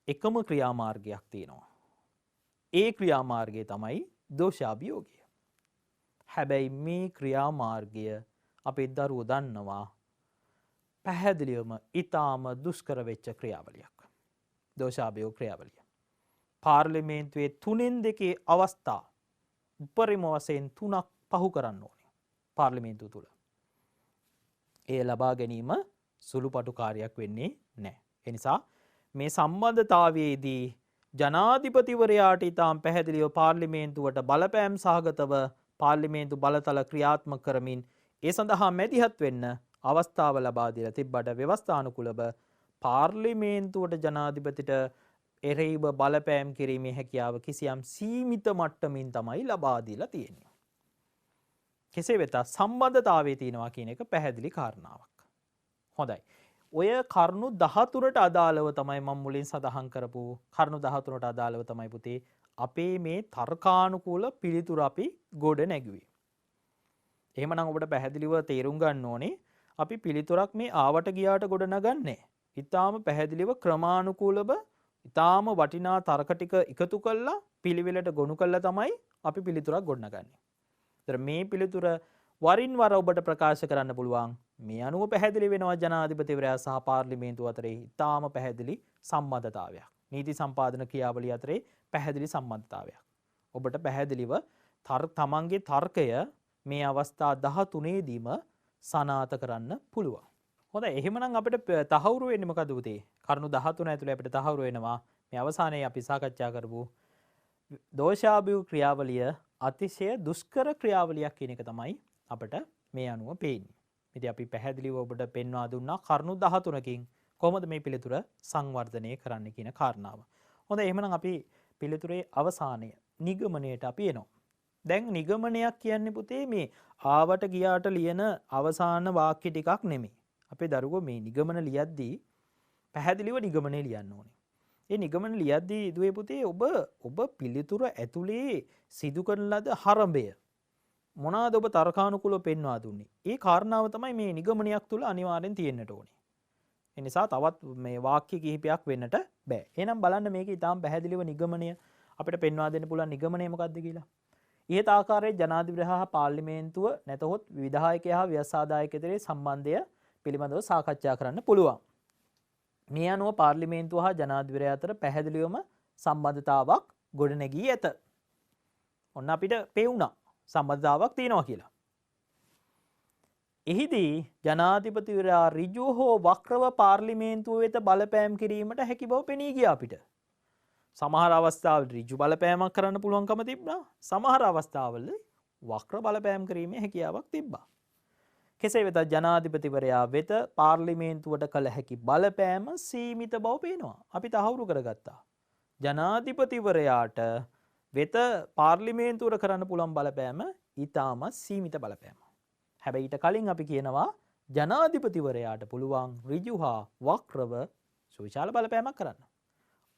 එකම ක්‍රියාමාර්ගයක් තියෙනවා. ඒ ක්‍රියාමාර්ගය තමයි දෝෂාභියෝගය. හැබැයි මේ ක්‍රියාමාර්ගය අපේ දරුවෝ දන්නවා පැහැදිලිවම ඊටාම දුෂ්කර වෙච්ච ක්‍රියාවලියක්. දෝෂාභියෝග ක්‍රියාවලිය. පාර්ලිමේන්තුවේ 3/2 අවස්ථා උපරිම වශයෙන් 3ක් පහු කරන්න ඕනේ පාර්ලිමේන්තුව තුළ. ඒ ලබා ගැනීම සුළුපටු කාර්යයක් වෙන්නේ නැහැ. ඒ නිසා මේ සම්බන්ධතාවයේදී ජනාධිපතිවරයාට ඉතාම පැහැදිලිව පාර්ලිමේන්තුවට බලපෑම් සහගතව පාර්ලිමේන්තු බලතල ක්‍රියාත්මක කරමින් ඒ සඳහා මැදිහත් වෙන්න අවස්ථාව ලබා දීලා තිබ්බට ව්‍යවස්ථානුකූලව පාර්ලිමේන්තුවට ජනාධිපතිට එරෙහිව බලපෑම් කිරීමේ හැකියාව කිසියම් සීමිත මට්ටමින් තමයි ලබා දීලා තියෙන්නේ. කෙසේ වෙතත් සම්බන්ධතාවයේ තියෙනවා කියන එක පැහැදිලි කාරණාවක්. හොඳයි. ඔය කරුණු 13ට අදාළව තමයි මම මුලින් සඳහන් කරපු කරුණු 13ට අදාළව තමයි පුතේ අපේ මේ තර්කානුකූල පිළිතුර අපි ගොඩ නැගුවේ. එහෙමනම් ඔබට පැහැදිලිව තේරුම් ගන්න ඕනේ අපි පිළිතුරක් මේ ආවට ගියාට ගොඩ නගන්නේ. ඊටාම පැහැදිලිව ක්‍රමානුකූලව ඊටාම වටිනා තර්ක ටික එකතු කළා පිළිවෙලට ගොනු කළා තමයි අපි පිළිතුරක් ගොඩ නගන්නේ. ඒතර මේ පිළිතුර වරින් වර ඔබට ප්‍රකාශ කරන්න පුළුවන් මේ අනුව පැහැදිලි වෙනවා ජනාධිපතිවරයා සහ පාර්ලිමේන්තුව අතරේ ඉතාම පැහැදිලි සම්බන්ධතාවයක්. නීති සම්පාදන ක්‍රියාවලිය අතරේ පැහැදිලි සම්බන්ධතාවයක්. ඔබට පැහැදිලිව තමන්ගේ තර්කය මේ අවස්ථා 13දීම සනාථ කරන්න පුළුවන්. හොඳයි එහෙමනම් අපිට තහවුරු වෙන්නේ මොකද පුතේ? කරුණු 13 ඇතුලේ අපිට තහවුරු වෙනවා මේ අවසානයේ අපි සාකච්ඡා කරපු දෝෂාභියෝග ක්‍රියාවලිය අතිශය දුෂ්කර ක්‍රියාවලියක් කියන එක තමයි අපිට මේ අනුව පේන්නේ. ඉතින් අපි පැහැදිලිව ඔබට පෙන්වා දුන්නා කරුණු 13කින් කොහොමද මේ පිළිතුර සංවර්ධනය කරන්න කියන කාරණාව. හොඳයි එහෙනම් අපි පිළිතුරේ අවසානය නිගමනයට අපි එනවා. දැන් නිගමනයක් කියන්නේ පුතේ මේ ආවට ගියාට ලියන අවසාන වාක්‍ය ටිකක් නෙමෙයි. අපේ දරුවෝ මේ නිගමන ලියද්දී පැහැදිලිව නිගමනය ලියන්න ඕනේ. ඒ නිගමන ලියද්දී දුවේ පුතේ ඔබ පිළිතුර ඇතුලේ සිදු කරන ලද හරඹය මොනවාද ඔබ තර්කානුකූලව පෙන්වා දුන්නේ? ඒ කාරණාව තමයි මේ නිගමනයක් තුල අනිවාර්යෙන් තියෙන්නට ඕනේ. ඒ නිසා තවත් මේ වාක්‍ය කිහිපයක් වෙන්නට බෑ. එහෙනම් බලන්න මේක ඊටාම් පැහැදිලිව නිගමනය අපිට පෙන්වා දෙන්න පුළුවන් නිගමනය මොකක්ද කියලා. ඊට ආකාරයේ ජනාධිපති හා පාර්ලිමේන්තුව නැතහොත් විධායකයා හා ව්‍යවස්ථාදායකයන්ගේ සම්බන්ධය පිළිබඳව සාකච්ඡා කරන්න පුළුවන්. මේ අනුව පාර්ලිමේන්තුව හා ජනාධිපති අතර පැහැදිලිවම සම්බන්ධතාවක් ගොඩනැගී ඇත. ඔන්න අපිට පේුණා සම්බන්ධතාවක් තියෙනවා කියලා. එහිදී ජනාධිපතිවරයා ඍජුව හෝ වක්‍රව පාර්ලිමේන්තුව වෙත බලපෑම් කිරීමට හැකි බව පෙනී ගියා අපිට. සමහර අවස්ථාවල ඍජු බලපෑමක් කරන්න පුළුවන්කම තිබුණා. සමහර අවස්ථාවල වක්‍ර බලපෑම් කිරීමේ හැකියාවක් තිබ්බා. කෙසේ වෙතත් ජනාධිපතිවරයා වෙත පාර්ලිමේන්තුවට කළ හැකි බලපෑම සීමිත බව පේනවා. අපි තහවුරු කරගත්තා. ජනාධිපතිවරයාට වෙත පාර්ලිමේන්තුවට කරන්න පුළුවන් බලපෑම ඊටාම සීමිත බලපෑම. හැබැයි ඊට කලින් අපි කියනවා ජනාධිපතිවරයාට පුළුවන් ඍජු හා වක්‍රව සුවිශාල බලපෑමක් කරන්න.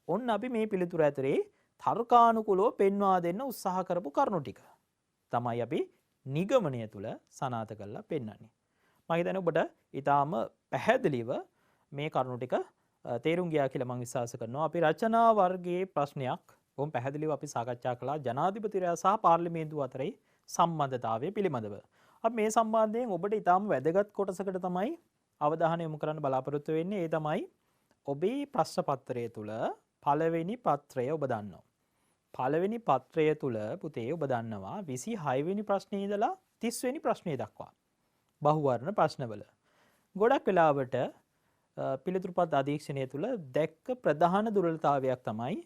ඔන්න අපි මේ පිළිතුර ඇතරේ තර්කානුකූලව පෙන්වා දෙන්න උත්සාහ කරපු කරුණු ටික තමයි අපි නිගමනය තුල සනාථ කරලා පෙන්වන්නේ. මම හිතන්නේ ඔබට ඊටාම පැහැදිලිව මේ කරුණු ටික තේරුම් ගියා කියලා මම විශ්වාස කරනවා. අපි රචනා වර්ගයේ ප්‍රශ්නයක් ඔවුන් පැහැදිලිව අපි සාකච්ඡා කළා ජනාධිපතිවරයා සහ පාර්ලිමේන්තුව අතරේ සම්බන්ධතාවය පිළිබඳව. අපි මේ සම්බන්ධයෙන් ඔබට ඉතාම වැදගත් කොටසකට තමයි අවධානය යොමු කරන්න බලාපොරොත්තු වෙන්නේ. ඒ තමයි ඔබේ ප්‍රශ්න පත්‍රය තුල පළවෙනි පත්‍රය ඔබ දන්නවා. පළවෙනි පත්‍රය තුල පුතේ ඔබ දන්නවා 26 වෙනි ප්‍රශ්නේ ඉඳලා 30 වෙනි ප්‍රශ්නේ දක්වා බහුවර්ණ ප්‍රශ්නවල ගොඩක් වෙලාවට පිළිතුරුපත් අධීක්ෂණය තුල දැක්ක ප්‍රධාන දුර්වලතාවයක් තමයි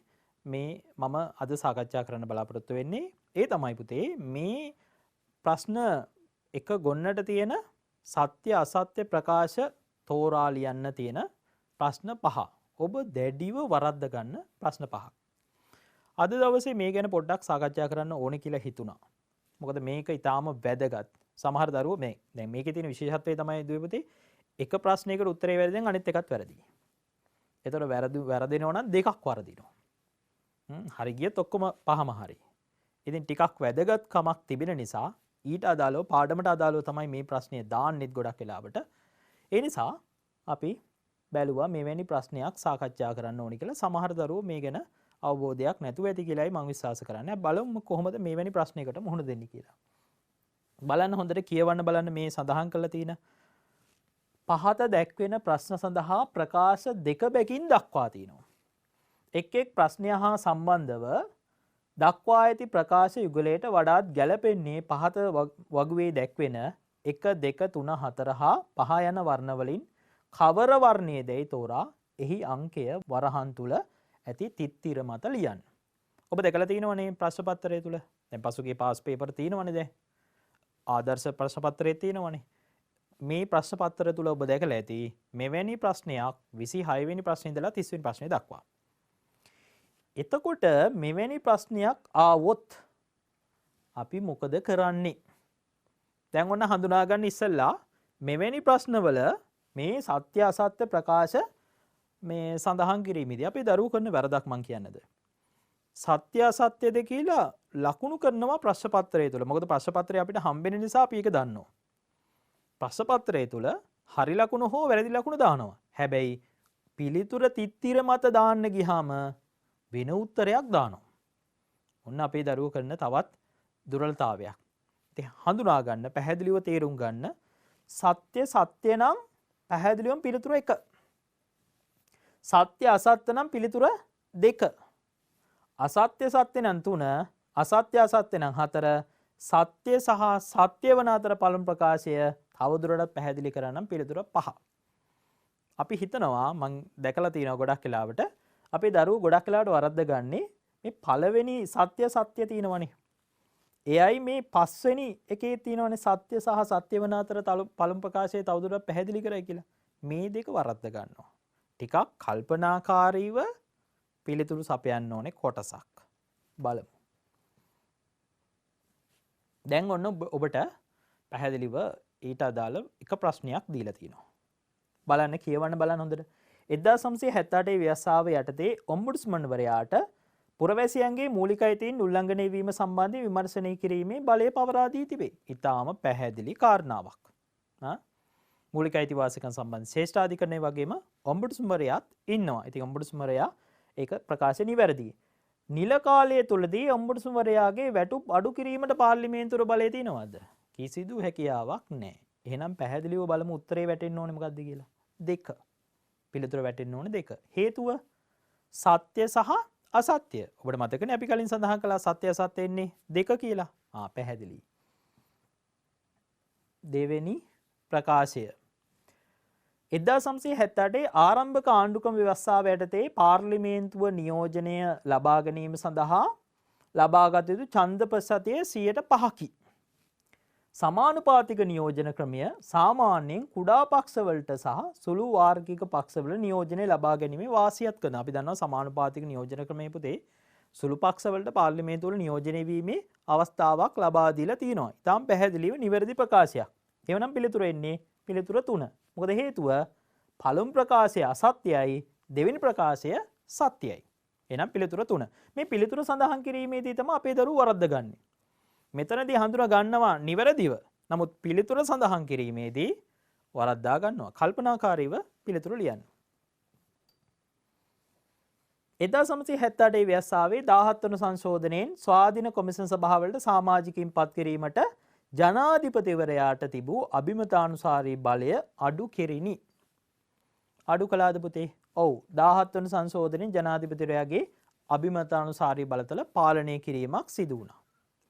මේ මම අද සාකච්ඡා කරන්න බලාපොරොත්තු වෙන්නේ. ඒ තමයි පුතේ මේ ප්‍රශ්න එක ගොන්නට තියෙන සත්‍ය අසත්‍ය ප්‍රකාශ තෝරා ලියන්න තියෙන ප්‍රශ්න පහ. ඔබ දැඩිව වරද්ද ගන්න ප්‍රශ්න පහක්. අද දවසේ මේ ගැන පොඩ්ඩක් සාකච්ඡා කරන්න ඕනේ කියලා හිතුණා. මොකද මේක ඊටාම වැදගත්. සමහර දරුවෝ මේ දැන් මේකේ තියෙන විශේෂත්වය තමයි දුවේ පුතේ එක ප්‍රශ්නයකට උත්තරේ වැරදිෙන් අනිත් එකත් වැරදි. ඒතර වැරදිනව නම් දෙකක් වරදිනවා. හරි ගියත් ඔක්කොම පහම හරි. ඉතින් ටිකක් වැදගත් කමක් තිබෙන නිසා ඊට අදාළව පාඩමට අදාළව තමයි මේ ප්‍රශ්නේ දාන්නෙත් ගොඩක් වෙලාවට. ඒ නිසා අපි බැලුවා මෙවැනි ප්‍රශ්නයක් සාකච්ඡා කරන්න ඕනි කියලා. සමහර දරුවෝ මේ ගැන අවබෝධයක් නැතුව ඇති කියලායි මම විශ්වාස කරන්නේ. බලමු කොහොමද මෙවැනි ප්‍රශ්නයකට මුහුණ දෙන්නේ කියලා. බලන්න හොඳට කියවන්න බලන්න මේ සඳහන් කරලා තියෙන පහත දැක්වෙන ප්‍රශ්න සඳහා ප්‍රකාශ දෙක බැගින් දක්වා තිනවා. එක් එක් ප්‍රශ්නය හා සම්බන්ධව දක්වා ඇති ප්‍රකාශ යුගලයට වඩාත් ගැලපෙන්නේ පහත වගුවේ දැක්වෙන 1 2 3 4 හා 5 යන වර්ණවලින් කවර වර්ණයේ දැයි තෝරා එහි අංකය වරහන් තුල ඇති තිත්තිර මත ලියන්න. ඔබ දැකලා තියෙනවනේ ප්‍රශ්න පත්‍රය තුල. දැන් පසුගිය පාස් පේපර් තියෙනවනේ දැන්. ආදර්ශ ප්‍රශ්න පත්‍රයේ තියෙනවනේ. මේ ප්‍රශ්න පත්‍රය තුල ඔබ දැකලා ඇති මෙවැනි ප්‍රශ්නයක් 26 වෙනි ප්‍රශ්නේ ඉඳලා 30 වෙනි ප්‍රශ්නේ දක්වා. එතකොට මෙවැනි ප්‍රශ්නයක් ආවොත් අපි මොකද කරන්නේ? දැන් ඔන්න හඳුනා ගන්න ඉස්සෙල්ලා මෙවැනි ප්‍රශ්නවල මේ සත්‍ය අසත්‍ය ප්‍රකාශ මේ සඳහන් කිරීමේදී අපි දරුවෝ කරන වැරදක් මං කියන්නද? සත්‍ය අසත්‍යද කියලා ලකුණු කරනවා ප්‍රශ්න පත්‍රය තුල. මොකද ප්‍රශ්න පත්‍රය අපිට හම්බෙන නිසා අපි ඒක දන්නවා. ප්‍රශ්න පත්‍රය තුල හරි ලකුණු හෝ වැරදි ලකුණු දානවා. හැබැයි පිළිතුර තිත්තිර මත දාන්න ගියාම වෙන උත්තරයක් දානවා. ඔන්න අපේ දරුවෝ කරන තවත් දුර්වලතාවයක්. ඉතින් හඳුනා ගන්න, පැහැදිලිව තේරුම් ගන්න. සත්‍ය සත්‍ය නම් පැහැදිලිවම පිළිතුර 1. සත්‍ය අසත්‍ය නම් පිළිතුර 2. අසත්‍ය සත්‍ය නම් 3. අසත්‍ය අසත්‍ය නම් 4. සත්‍ය සහ සත්‍ය වන අතර පළමු ප්‍රකාශය තවදුරටත් පැහැදිලි කරනම් පිළිතුර 5. අපි හිතනවා මං දැකලා තියෙනවා ගොඩක් වෙලාවට අපේ දරුවෝ ගොඩක් වෙලාවට වරද්ද ගන්නේ මේ පළවෙනි සත්‍ය සත්‍ය තියෙනවනේ. එයයි මේ පස්වෙනි එකේ තියෙනවනේ සත්‍ය සහ සත්‍ය වන අතර පළමු ප්‍රකාශය තවදුරටත් පැහැදිලි කරයි කියලා. මේ දෙක වරද්ද ගන්නවා. ටිකක් කල්පනාකාරීව පිළිතුරු සපයන්න ඕනේ කොටසක්. බලමු. දැන් ඔන්න ඔබට පැහැදිලිව ඊට අදාළ එක ප්‍රශ්නයක් දීලා තියෙනවා. බලන්න කියවන්න බලන්න හොඳට. 1978 ව්‍යවස්ථාව යටතේ ඔම්බුඩ්ස්මන්වරයාට පුරවැසියන්ගේ මූලික අයිතීන් උල්ලංඝනය වීම සම්බන්ධයෙන් විමර්ශනය කිරීමේ බලය පවරා දී තිබේ. ඊටාම පැහැදිලි කාරණාවක්. මූලික අයිතිවාසිකම් සම්බන්ධ ශ්‍රේෂ්ඨාධිකරණය වගේම ඔම්බුඩ්ස්මන්වරයාත් ඉන්නවා. ඉතින් ඔම්බුඩ්ස්මන්වරයා ඒක ප්‍රකාශය නිවැරදි. නිල කාලය තුලදී ඔම්බුඩ්ස්මන්වරයාගේ වැටුප් අඩු කිරීමට පාර්ලිමේන්තුවේ බලය තියෙනවද? කිසිදු හැකියාවක් නැහැ. එහෙනම් පැහැදිලිව බලමු උත්තරේ වැටෙන්න ඕනේ මොකද්ද කියලා. 2. පිළිතුර වැටෙන්න ඕනේ 2. හේතුව සත්‍ය සහ අසත්‍ය. ඔබට මතකනේ අපි කලින් සඳහන් කළා සත්‍ය අසත්‍ය එන්නේ 2 කියලා. පැහැදිලි. දෙවෙනි ප්‍රකාශය 1978 ආරම්භක ආණ්ඩුක්‍රම ව්‍යවස්ථාව යටතේ පාර්ලිමේන්තුව නියෝජනය ලබා ගැනීම සඳහා ලබාගත යුතු ඡන්ද ප්‍රතිශතය 5%කි. සමානුපාතික නියෝජන ක්‍රමය සාමාන්‍යයෙන් කුඩා පක්ෂවලට සහ සුළු වාර්ගික පක්ෂවල නියෝජනය ලබා ගැනීමේ වාසියත් කරන. අපි දන්නවා සමානුපාතික නියෝජන ක්‍රමයේ පුතේ සුළු පක්ෂවලට පාර්ලිමේන්තුවල නියෝජනය වීමේ අවස්ථාවක් ලබා දීලා තියෙනවා. ඊටාම් පැහැදිලිව නිවැරදි ප්‍රකාශයක්. එවනම් පිළිතුර එන්නේ පිළිතුර 3. මොකද හේතුව පළමු ප්‍රකාශය අසත්‍යයි, දෙවෙනි ප්‍රකාශය සත්‍යයි. එහෙනම් පිළිතුර 3. මේ පිළිතුර සඳහන් කිරීමේදී තමයි අපේ දරුවෝ වරද්ද ගන්නේ. මෙතනදී හඳුනා ගන්නවා නිවැරදිව. නමුත් පිළිතුර සඳහන් කිරීමේදී වරද්දා ගන්නවා. කල්පනාකාරීව පිළිතුරු ලියන්න. 1978 ව්‍යවස්ථාවේ 17 වන සංශෝධනයෙන් ස්වාධීන කොමිෂන් සභාවලට සමාජිකින් පත් කිරීමට ජනාධිපතිවරයාට තිබූ අභිමතානුසාරී බලය අඩු කෙරිනි. අඩු කළාද පුතේ? ඔව් 17 වන සංශෝධනයෙන් ජනාධිපතිවරයාගේ අභිමතානුසාරී බලතල පාලනය කිරීමක් සිදු වුණා.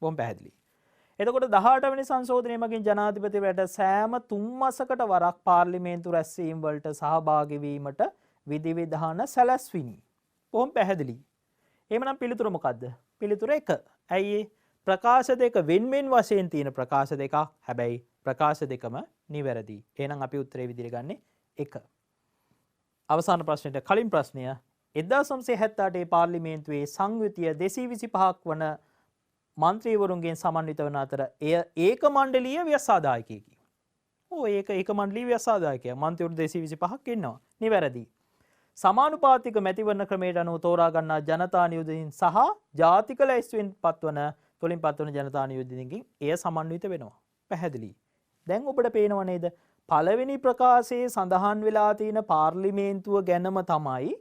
බොහොම පැහැදිලි. එතකොට 18 වෙනි සංශෝධනය මගින් ජනාධිපතිවරයාට සෑම 3 මාසකට වරක් පාර්ලිමේන්තු රැස්වීම් වලට සහභාගී වීමට විධිවිධාන සැලැස්විනි. බොහොම පැහැදිලි. එහෙමනම් පිළිතුර මොකද්ද? පිළිතුර 1. ඇයි ඒ? ප්‍රකාශ දෙක වෙන්වෙන් වශයෙන් තියෙන ප්‍රකාශ දෙකක්. හැබැයි ප්‍රකාශ දෙකම නිවැරදි. එහෙනම් අපි උත්තරේ විදිහට ගන්නෙ 1. අවසාන ප්‍රශ්නෙට කලින් ප්‍රශ්නය 1978 පාර්ලිමේන්තුවේ සංයුතිය 225ක් වන මන්ත්‍රීවරුන්ගෙන් සමන්විත වන අතර එය ඒක මණ්ඩලීය ව්‍යවසාදායකයෙකි. ඒක මණ්ඩලීය ව්‍යවසාදායකයා. මන්ත්‍රීවරු 225ක් ඉන්නවා. නිවැරදි. සමානුපාතික මැතිවරණ ක්‍රමයට අනුව තෝරා ගන්නා ජනතා නියෝජනයෙන් සහ ජාතික ලැයිස්තුවෙන් පත්වන තුලින් පත්වන ජනතා නියෝජනයකින් එය සමන්විත වෙනවා. පැහැදිලි. දැන් ඔබට පේනව නේද? පළවෙනි ප්‍රකාශයේ සඳහන් වෙලා තියෙන පාර්ලිමේන්තුව ගැනම තමයි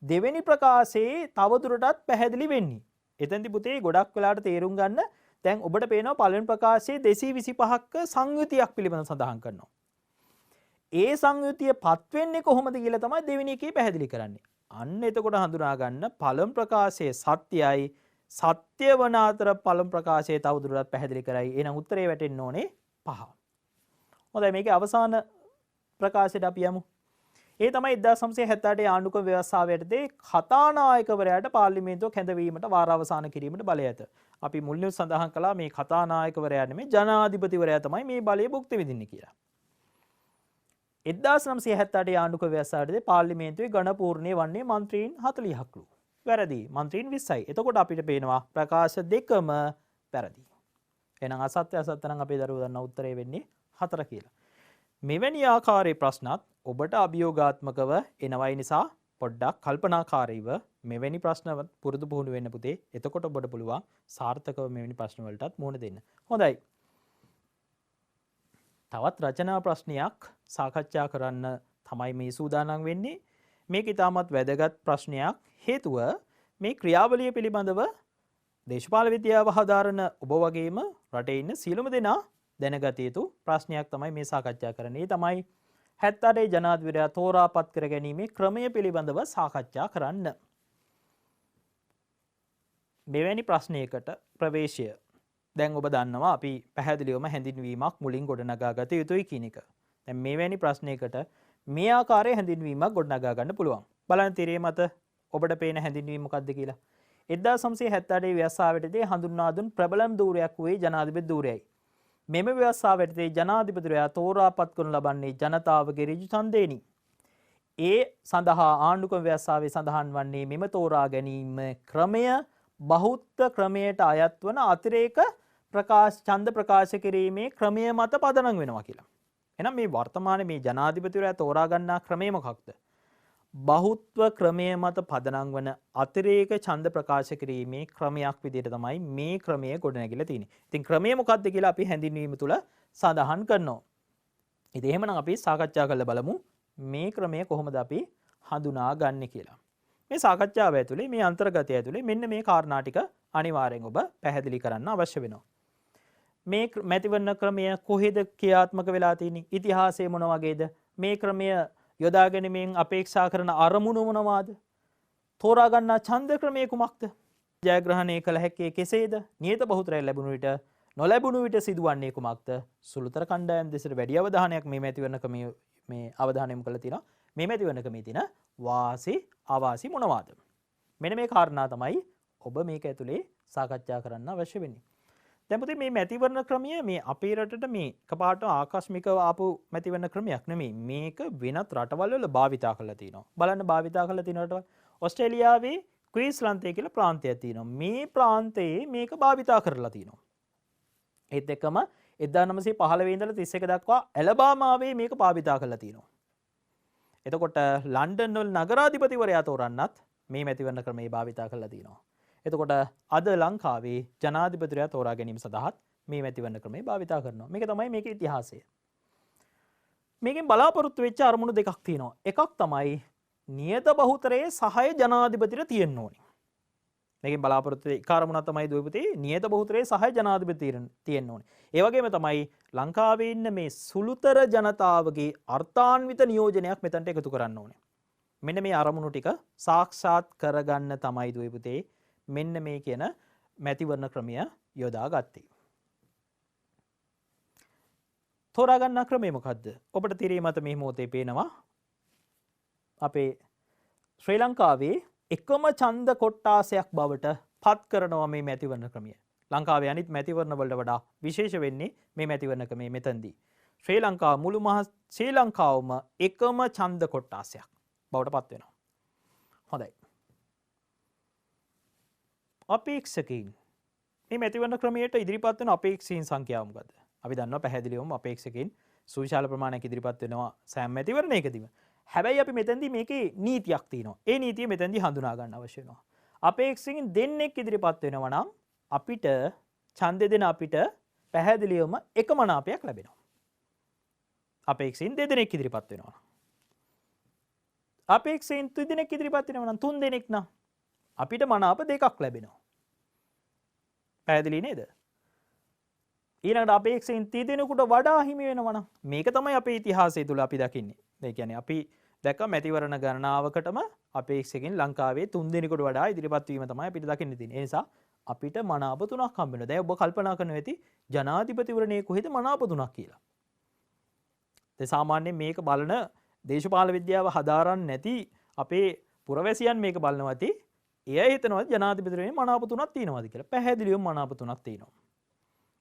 දෙවෙනි ප්‍රකාශයේ තවදුරටත් පැහැදිලි වෙන්නේ. එතෙන්දි පුතේ ගොඩක් වෙලාට තේරුම් ගන්න දැන් ඔබට පේනවා පළවෙනි ප්‍රකාශයේ 225ක සංයුතියක් පිළිබඳව සඳහන් කරනවා. ඒ සංයුතිය පත් වෙන්නේ කොහොමද කියලා තමයි දෙවෙනි එකේ පැහැදිලි කරන්නේ. අන්න එතකොට හඳුනා ගන්න පළමු ප්‍රකාශයේ සත්‍යයි සත්‍ය වන අතර පළමු ප්‍රකාශයේ තවදුරටත් පැහැදිලි කරයි. එහෙනම් උත්තරේ වැටෙන්න ඕනේ 5. හොඳයි මේකේ අවසාන ප්‍රකාශයට අපි යමු. ඒ තමයි 1978 ආණ්ඩුක ව්‍යවස්ථාව යටතේ කතානායකවරයාට පාර්ලිමේන්තුව කැඳවීමට වාරාවසාන කිරීමට බලය ඇත. අපි මුලින්ම සඳහන් කළා මේ කතානායකවරයා නෙමෙයි ජනාධිපතිවරයා තමයි මේ බලය භුක්ති විඳින්නේ කියලා. 1978 ආණ්ඩුක ව්‍යවස්ථාවේ පාර්ලිමේන්තුවේ ගණපූර්ණයේ වන්නේ මන්ත්‍රීන් 40ක්ලු. වැරදි. මන්ත්‍රීන් 20යි. එතකොට අපිට පේනවා ප්‍රකාශ දෙකම වැරදි. එහෙනම් අසත්‍ය නම් අපේ දරුවෝ දන්නා උත්තරේ වෙන්නේ 4 කියලා. මෙවැනි ආකාරයේ ප්‍රශ්නත් ඔබට අභියෝගාත්මකව එනවයි නිසා පොඩ්ඩක් කල්පනාකාරීව මෙවැනි ප්‍රශ්න පුරුදු පුහුණු වෙන්න පුතේ. එතකොට ඔබට පුළුවන් සාර්ථකව මෙවැනි ප්‍රශ්න වලටත් මුහුණ දෙන්න. හොඳයි. තවත් රචනා ප්‍රශ්නයක් සාකච්ඡා කරන්න තමයි මේ සූදානම් වෙන්නේ. මේක ඉතාමත් වැදගත් ප්‍රශ්නයක්. හේතුව මේ ක්‍රියාවලිය පිළිබඳව දේශපාලන විද්‍යාව හදාරන ඔබ වගේම රටේ ඉන්න සියලුම දෙනා දැනගත යුතු ප්‍රශ්නයක් තමයි මේ සාකච්ඡා කරන්නේ. ඒ තමයි 78 ජනාධිපතිවරයා තෝරාපත් කර ගැනීමේ ක්‍රමය පිළිබඳව සාකච්ඡා කරන්න. මෙවැනි ප්‍රශ්නයකට ප්‍රවේශය දැන් ඔබ දන්නවා අපි පැහැදිලිවම හැඳින්වීමක් මුලින් ගොඩනගා ගත යුතුයි කියන එක. දැන් මෙවැනි ප්‍රශ්නයකට මේ ආකාරයේ හැඳින්වීමක් ගොඩනගා ගන්න පුළුවන්. බලන්න තිරේ මත ඔබට පේන හැඳින්වීම මොකක්ද කියලා. 1978 ව්‍යවස්ථාවේදී හඳුන්වා දුන් ප්‍රබලම ධූරයක් වූයේ ජනාධිපති ධූරයයි. මෙම ව්‍යවස්ථාවේදී ජනාධිපතිවරයා තෝරාපත් කරනු ලබන්නේ ජනතාවගේ ඍජු ඡන්දයෙනි. ඒ සඳහා ආණ්ඩුක ව්‍යවස්ථාවේ සඳහන් වන්නේ මෙම තෝරා ගැනීම ක්‍රමය බහුත්ව ක්‍රමයට අයත් වන අතිරේක ඡන්ද ප්‍රකාශ කිරීමේ ක්‍රමය මත පදනම් වෙනවා කියලා. එහෙනම් මේ වර්තමානයේ මේ ජනාධිපතිවරයා තෝරා ගන්නා ක්‍රමය මොකක්ද? බහුත්ව ක්‍රමය මත පදනම් වන අතිරේක ඡන්ද ප්‍රකාශ කිරීමේ ක්‍රමයක් විදිහට තමයි මේ ක්‍රමය ගොඩනැගිලා තියෙන්නේ. ඉතින් ක්‍රමය මොකක්ද කියලා අපි හැඳින්වීම තුල සඳහන් කරනවා. ඉතින් එහෙමනම් අපි සාකච්ඡා කරලා බලමු මේ ක්‍රමය කොහොමද අපි හඳුනාගන්නේ කියලා. මේ සාකච්ඡාව ඇතුලේ මේ අන්තර්ගතය ඇතුලේ මෙන්න මේ කාරණා ටික අනිවාර්යෙන් ඔබ පැහැදිලි කරන්න අවශ්‍ය වෙනවා. මේ මැතිවරණ ක්‍රමය කොහෙද ක්‍රියාත්මක වෙලා තියෙන්නේ? ඉතිහාසයේ මොන වගේද? මේ ක්‍රමය යොදා ගැනීමෙන් අපේක්ෂා කරන අරමුණු මොනවාද? තෝරා ගන්නා ඡන්ද ක්‍රමය කුමක්ද? ජයග්‍රහණය කළ හැකි කෙසේද? නියත බහුතරය ලැබුණු විට නොලැබුණු විට සිදුවන්නේ කුමක්ද? සුළුතර කණ්ඩායම් දෙසට වැඩි අවධානයක් මේ මැතිවරණ ක්‍රමයේ මේ අවධානය යොමු කරලා තියෙනවා. මේ මැතිවරණ ක්‍රමයේ තියෙන වාසි අවාසි මොනවාද? මෙන්න මේ කාරණා තමයි ඔබ මේක ඇතුලේ සාකච්ඡා කරන්න අවශ්‍ය වෙන්නේ. දැන් පුතේ මේ මැතිවරණ ක්‍රමය මේ අපේ රටට මේ එකපාරට ආකස්මිකව ආපු මැතිවරණ ක්‍රමයක් නෙමෙයි. මේක වෙනත් රටවල් වල භාවිතා කරලා තිනවා. බලන්න භාවිතා කරලා තියෙන රටවල් ඕස්ට්‍රේලියාවේ ක්වීන්ස්ලන්තය කියලා ප්‍රාන්තයක් තියෙනවා. මේ ප්‍රාන්තයේ මේක භාවිතා කරලා තිනවා. ඒත් එක්කම 1915 ඉඳලා 31 දක්වා ඇලබාමාවේ මේක භාවිතා කරලා තිනවා. එතකොට ලන්ඩන් වල නගරාධිපතිවරයා තෝරන්නත් මේ මැතිවරණ ක්‍රමය භාවිතා කරලා තිනවා. එතකොට අද ලංකාවේ ජනාධිපතිවරයා තෝරා ගැනීම සඳහාත් මේ මැතිවරණ ක්‍රමය භාවිතා කරනවා. මේක තමයි මේකේ ඉතිහාසය. මේකෙන් බලාපොරොත්තු වෙච්ච අරමුණු දෙකක් තියෙනවා. එකක් තමයි නියත බහුතරයේ සහය ජනාධිපතිට තියෙන්න ඕනේ. මේකෙන් බලාපොරොත්තු වෙන කාර්මුණක් තමයි දුවපතේ නියත බහුතරයේ සහය ජනාධිපතිට තියෙන්න ඕනේ. ඒ වගේම තමයි ලංකාවේ ඉන්න මේ සුළුතර ජනතාවගේ අර්ථාන්විත නියෝජනයක් මෙතනට එකතු කරන්න ඕනේ. මෙන්න මේ අරමුණු ටික සාක්ෂාත් කරගන්න තමයි දුවපතේ මෙන්න මේ කියන මැතිවරණ ක්‍රමය යොදාගත්තේ. තෝරා ගන්න ක්‍රමය මොකද්ද? ඔබට තිරේ මත මේ මොහොතේ පේනවා අපේ ශ්‍රී ලංකාවේ එකම ඡන්ද කොට්ටාසයක් බවට පත් කරනවා මේ මැතිවරණ ක්‍රමය. ලංකාවේ අනිත් මැතිවරණ වලට වඩා විශේෂ වෙන්නේ මේ මැතිවරණ ක්‍රමයේ මෙතනදී. ශ්‍රී ලංකාව මුළු මහ ශ්‍රී ලංකාවම එකම ඡන්ද කොට්ටාසයක් බවට පත් වෙනවා. හොඳයි. අපේක්ෂකයින් මේ මැතිවරණ ක්‍රමයට ඉදිරිපත් වෙන අපේක්ෂකයින් සංඛ්‍යාව මොකද්ද? අපි දන්නවා පැහැදිලිවම අපේක්ෂකයින් සුවිශාල ප්‍රමාණයක් ඉදිරිපත් වෙනවා සෑම මැතිවරණයකදීම. හැබැයි අපි මෙතෙන්දී මේකේ නීතියක් තියෙනවා. ඒ නීතිය මෙතෙන්දී හඳුනා ගන්න අවශ්‍ය වෙනවා. අපේක්ෂකයින් දෙන්නෙක් ඉදිරිපත් වෙනවා නම් අපිට ඡන්දෙ දෙන අපිට පැහැදිලිවම එක මනාපයක් ලැබෙනවා. අපේක්ෂකයින් දෙදෙනෙක් ඉදිරිපත් වෙනවා. අපේක්ෂකයින් තුන්දෙනෙක් ඉදිරිපත් වෙනවා නම් තුන්දෙනෙක් නම් අපිට මනාප දෙකක් ලැබෙනවා. පැහැදිලි නේද? ඊළඟට අපේක්ෂකයින් තිදෙනෙකුට වඩා හිමි වෙනවා නම් මේක තමයි අපේ ඉතිහාසය තුල අපි දකින්නේ. ඒ කියන්නේ අපි දැක්ක මැතිවරණ ගණනාවකටම අපේක්ෂකයින් ලංකාවේ 3 දෙනෙකුට වඩා ඉදිරිපත් වීම තමයි අපිට දකින්න තියෙන්නේ. ඒ නිසා අපිට මනාප තුනක් හම්බ වෙනවා. දැන් ඔබ කල්පනා කරනවා ඇති ජනාධිපතිවරණයේ කොහෙද මනාප තුනක් කියලා. ඒ සාමාන්‍යයෙන් මේක බලන දේශපාලන විද්‍යාව හදාරන්නේ නැති අපේ පුරවැසියන් මේක බලනවා ඇති. එය හිතනවා ජනාධිපතිවරණයේ මනාප තුනක් තියෙනවාද කියලා. පැහැදිලිවම මනාප තුනක් තියෙනවා.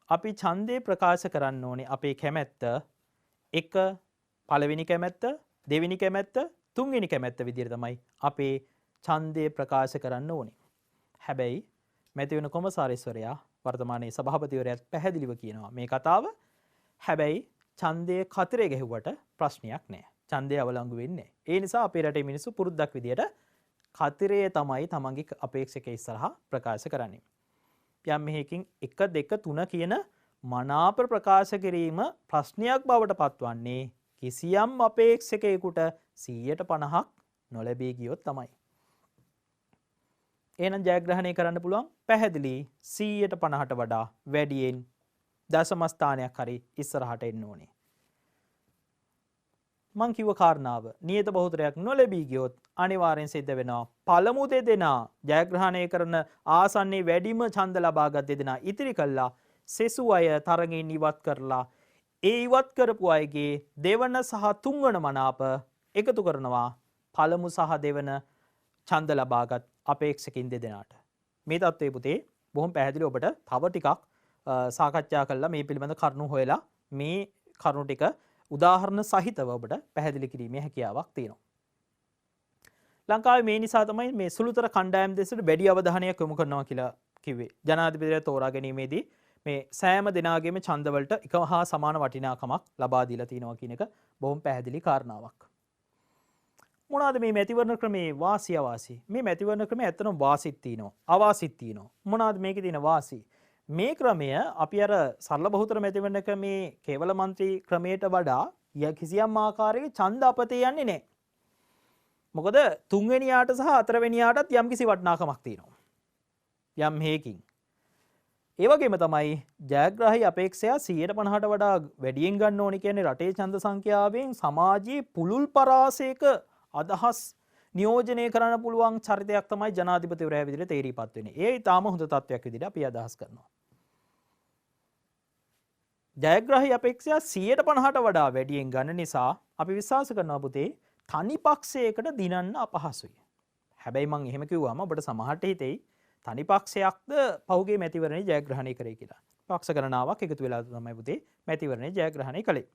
අපි ඡන්දේ ප්‍රකාශ කරන්න ඕනේ අපේ කැමැත්ත එක පළවෙනි කැමැත්ත දෙවෙනි කැමැත්ත තුන්වෙනි කැමැත්ත විදිහට තමයි අපේ ඡන්දේ ප්‍රකාශ කරන්න ඕනේ. හැබැයි මැතිවරණ කොමසාරිස්වරයා වර්තමානයේ සභාපතිවරයාත් පැහැදිලිව කියනවා මේ කතාව. හැබැයි ඡන්දයේ කතරේ ගැහුවට ප්‍රශ්නයක් නැහැ. ඡන්දය අවලංගු වෙන්නේ නැහැ. ඒ නිසා අපේ රටේ මිනිස්සු පුරුද්දක් විදිහට කතරේ තමයි තමන්ගේ අපේක්ෂකයෙ ඉස්සරහා ප්‍රකාශ කරන්නේ. යම් මෙහෙකින් 1 2 3 කියන මනාප ප්‍රකාශ කිරීම ප්‍රශ්නයක් බවට පත්වන්නේ කිසියම් අපේක්ෂකයෙකුට 150ක් නොලැබී ගියොත් තමයි. එහෙනම් ජයග්‍රහණය කරන්න පුළුවන් පැහැදිලි 150ට වඩා වැඩියෙන් දශම ස්ථානයක් හරි ඉස්සරහට එන්න ඕනේ. මං කිව්ව කාරණාව නියත බහුතරයක් නොලැබී ගියොත් අනිවාර්යෙන් සිද්ධ වෙනවා පළමු දෙදෙනා ජයග්‍රහණය කරන ආසන්නයේ වැඩිම ඡන්ද ලබාගත් දෙදෙනා ඉතිරි කළා සෙසු අය තරඟින් ඉවත් කරලා ඒ ඉවත් කරපු අයගේ දෙවන සහ තුන්වන මනාප එකතු කරනවා පළමු සහ දෙවන ඡන්ද ලබාගත් අපේක්ෂකින් දෙදෙනාට. මේ தත්ත්වයේ පුතේ බොහොම පැහැදිලි ඔබට තව ටිකක් සාකච්ඡා කරලා මේ පිළිබඳ කරුණු හොයලා මේ කරුණු ටික උදාහරණ සහිතව ඔබට පැහැදිලි කිරීමේ හැකියාවක් තියෙනවා. ලංකාවේ මේ නිසා තමයි මේ සුළුතර කණ්ඩායම් දෙසට වැඩි අවධානයක් යොමු කරනවා කියලා කිව්වේ. ජනාධිපතිවරයා තෝරා ගැනීමේදී මේ සෑම දෙනාගේම ඡන්දවලට එක හා සමාන වටිනාකමක් ලබා දීලා තියෙනවා කියන එක බොහොම පැහැදිලි කාරණාවක්. මොනවාද මේ මැතිවරණ ක්‍රමේ වාසිය අවාසි? මේ මැතිවරණ ක්‍රමේ ඇත්තටම වාසිත් තියෙනවා, අවාසිත් තියෙනවා. මොනවාද මේකේ තියෙන වාසි? මේ ක්‍රමය අපි අර සරල බහුතර මැතිවරණ ක්‍රමේ කේවල මන්ත්‍රී ක්‍රමයට වඩා කිසියම් ආකාරයක ඡන්ද අපතේ යන්නේ නැහැ. මොකද තුන්වෙනියාට සහ හතරවෙනියාටත් යම්කිසි වටිනාකමක් තියෙනවා. යම් හේකින්. ඒ වගේම තමයි ජයග්‍රාහී අපේක්ෂා 150ට වඩා වැඩියෙන් ගන්න ඕනි කියන්නේ රටේ ඡන්ද සංඛ්‍යාවෙන් සමාජයේ පුළුල් පරාසයක අදහස් නියෝජනය කරන්න පුළුවන් චරිතයක් තමයි ජනාධිපතිවරයා විදිහට තේරීපත් වෙන්නේ. ඒ ඊටාම හොඳ තත්වයක් විදිහට අපි අදහස් කරනවා. ජයග්‍රාහී අපේක්ෂා 150ට වඩා වැඩියෙන් ගන්න නිසා අපි විශ්වාස කරනවා පුතේ තනි පක්ෂයකට දිනන්න අපහසුයි. හැබැයි මම එහෙම කිව්වම ඔබට සමහරට හිතෙයි තනි පක්ෂයක්ද පහුගිය මැතිවරණේ ජයග්‍රහණය කරේ කියලා. පක්ෂ ගණනාවක් එකතු වෙලා තමයි පුතේ මැතිවරණේ ජයග්‍රහණය කළේ.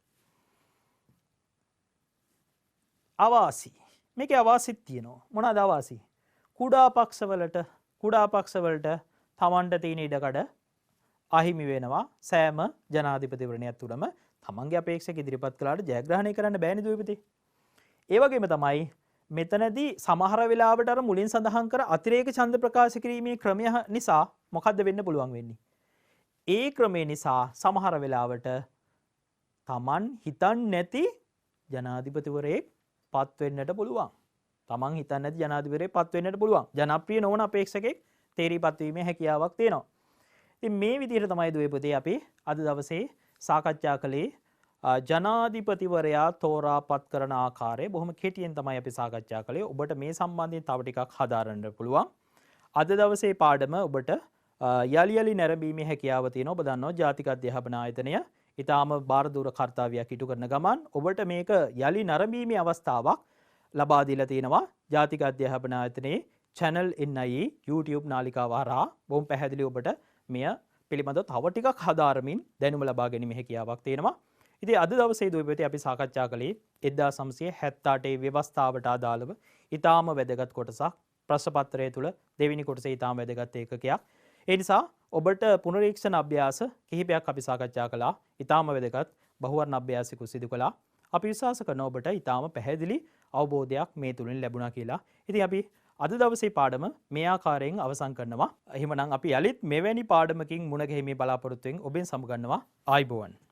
අවාසි. මේකේ අවාසිත් තියෙනවා. මොනවාද අවාසි? කුඩා පක්ෂවලට තමන්ට තියෙන ඉඩකඩ අහිමි වෙනවා. සෑම ජනාධිපතිවරණයක් තුළම තමන්ගේ අපේක්ෂක ඉදිරිපත් කළාට ජයග්‍රහණය කරන්න බෑනේ දුවපතේ. ඒ වගේම තමයි මෙතනදී සමහර වෙලාවට අර මුලින් සඳහන් කර අතිරේක ඡන්ද ප්‍රකාශ කිරීමේ ක්‍රමය නිසා මොකද්ද වෙන්න පුළුවන් වෙන්නේ? ඒ ක්‍රමය නිසා සමහර වෙලාවට Taman හිතන්නේ නැති ජනාධිපතිවරයෙක් පත් වෙන්නට පුළුවන්. තමන් හිතන්නේ නැති ජනාධිපතිවරයෙක් පත් වෙන්නට පුළුවන්. ජනප්‍රිය නොවන අපේක්ෂකෙක් තේරීපත් වීමේ හැකියාවක් තියෙනවා. ඉතින් මේ විදිහට තමයි දුවේ පුතේ අපි අද දවසේ සාකච්ඡා කළේ ජනාධිපතිවරයා තෝරාපත් කරන ආකාරය බොහොම කෙටියෙන් තමයි අපි සාකච්ඡා කළේ. ඔබට මේ සම්බන්ධයෙන් තව ටිකක් හදාරන්න පුළුවන්. අද දවසේ පාඩම ඔබට යලි යලි නැරඹීමේ හැකියාව තියෙනවා. ඔබ දන්නවා ජාතික අධ්‍යාපන ආයතනය ඊටාම බාරදූර කාර්යයක් ඉටු කරන ගමන් ඔබට මේක යලි නැරඹීමේ අවස්ථාවක් ලබා දීලා තියෙනවා. ජාතික අධ්‍යාපන ආයතනයේ channel NIE YouTube නාලිකාව හරහා බොහොම පැහැදිලි ඔබට මෙය පිළිබඳව තව ටිකක් හදාරමින් දැනුම ලබා ගැනීමේ හැකියාවක් තියෙනවා. ඉතින් අද දවසේ දුවපැති අපි සාකච්ඡා කළේ 1978 ව්‍යවස්ථාවට අදාළව ඊටාම වැදගත් කොටසක් ප්‍රශ්න පත්‍රය තුල දෙවෙනි කොටසේ ඊටාම වැදගත් ඒකකයක්. ඒ නිසා ඔබට පුනරීක්ෂණ අභ්‍යාස කිහිපයක් අපි සාකච්ඡා කළා. ඊටාම වැදගත් බහුවර්ණ අභ්‍යාසිකු සිදු කළා. අපි විශ්වාස කරනවා ඔබට ඊටාම පැහැදිලි අවබෝධයක් මේ තුලින් ලැබුණා කියලා. ඉතින් අපි අද දවසේ පාඩම මේ ආකාරයෙන් අවසන් කරනවා. එහෙමනම් අපි යලිත් මෙවැනි පාඩමකින් මුණ ගැහිමේ බලාපොරොත්තුෙන් ඔබෙන් සමුගන්නවා. ආයුබෝවන්.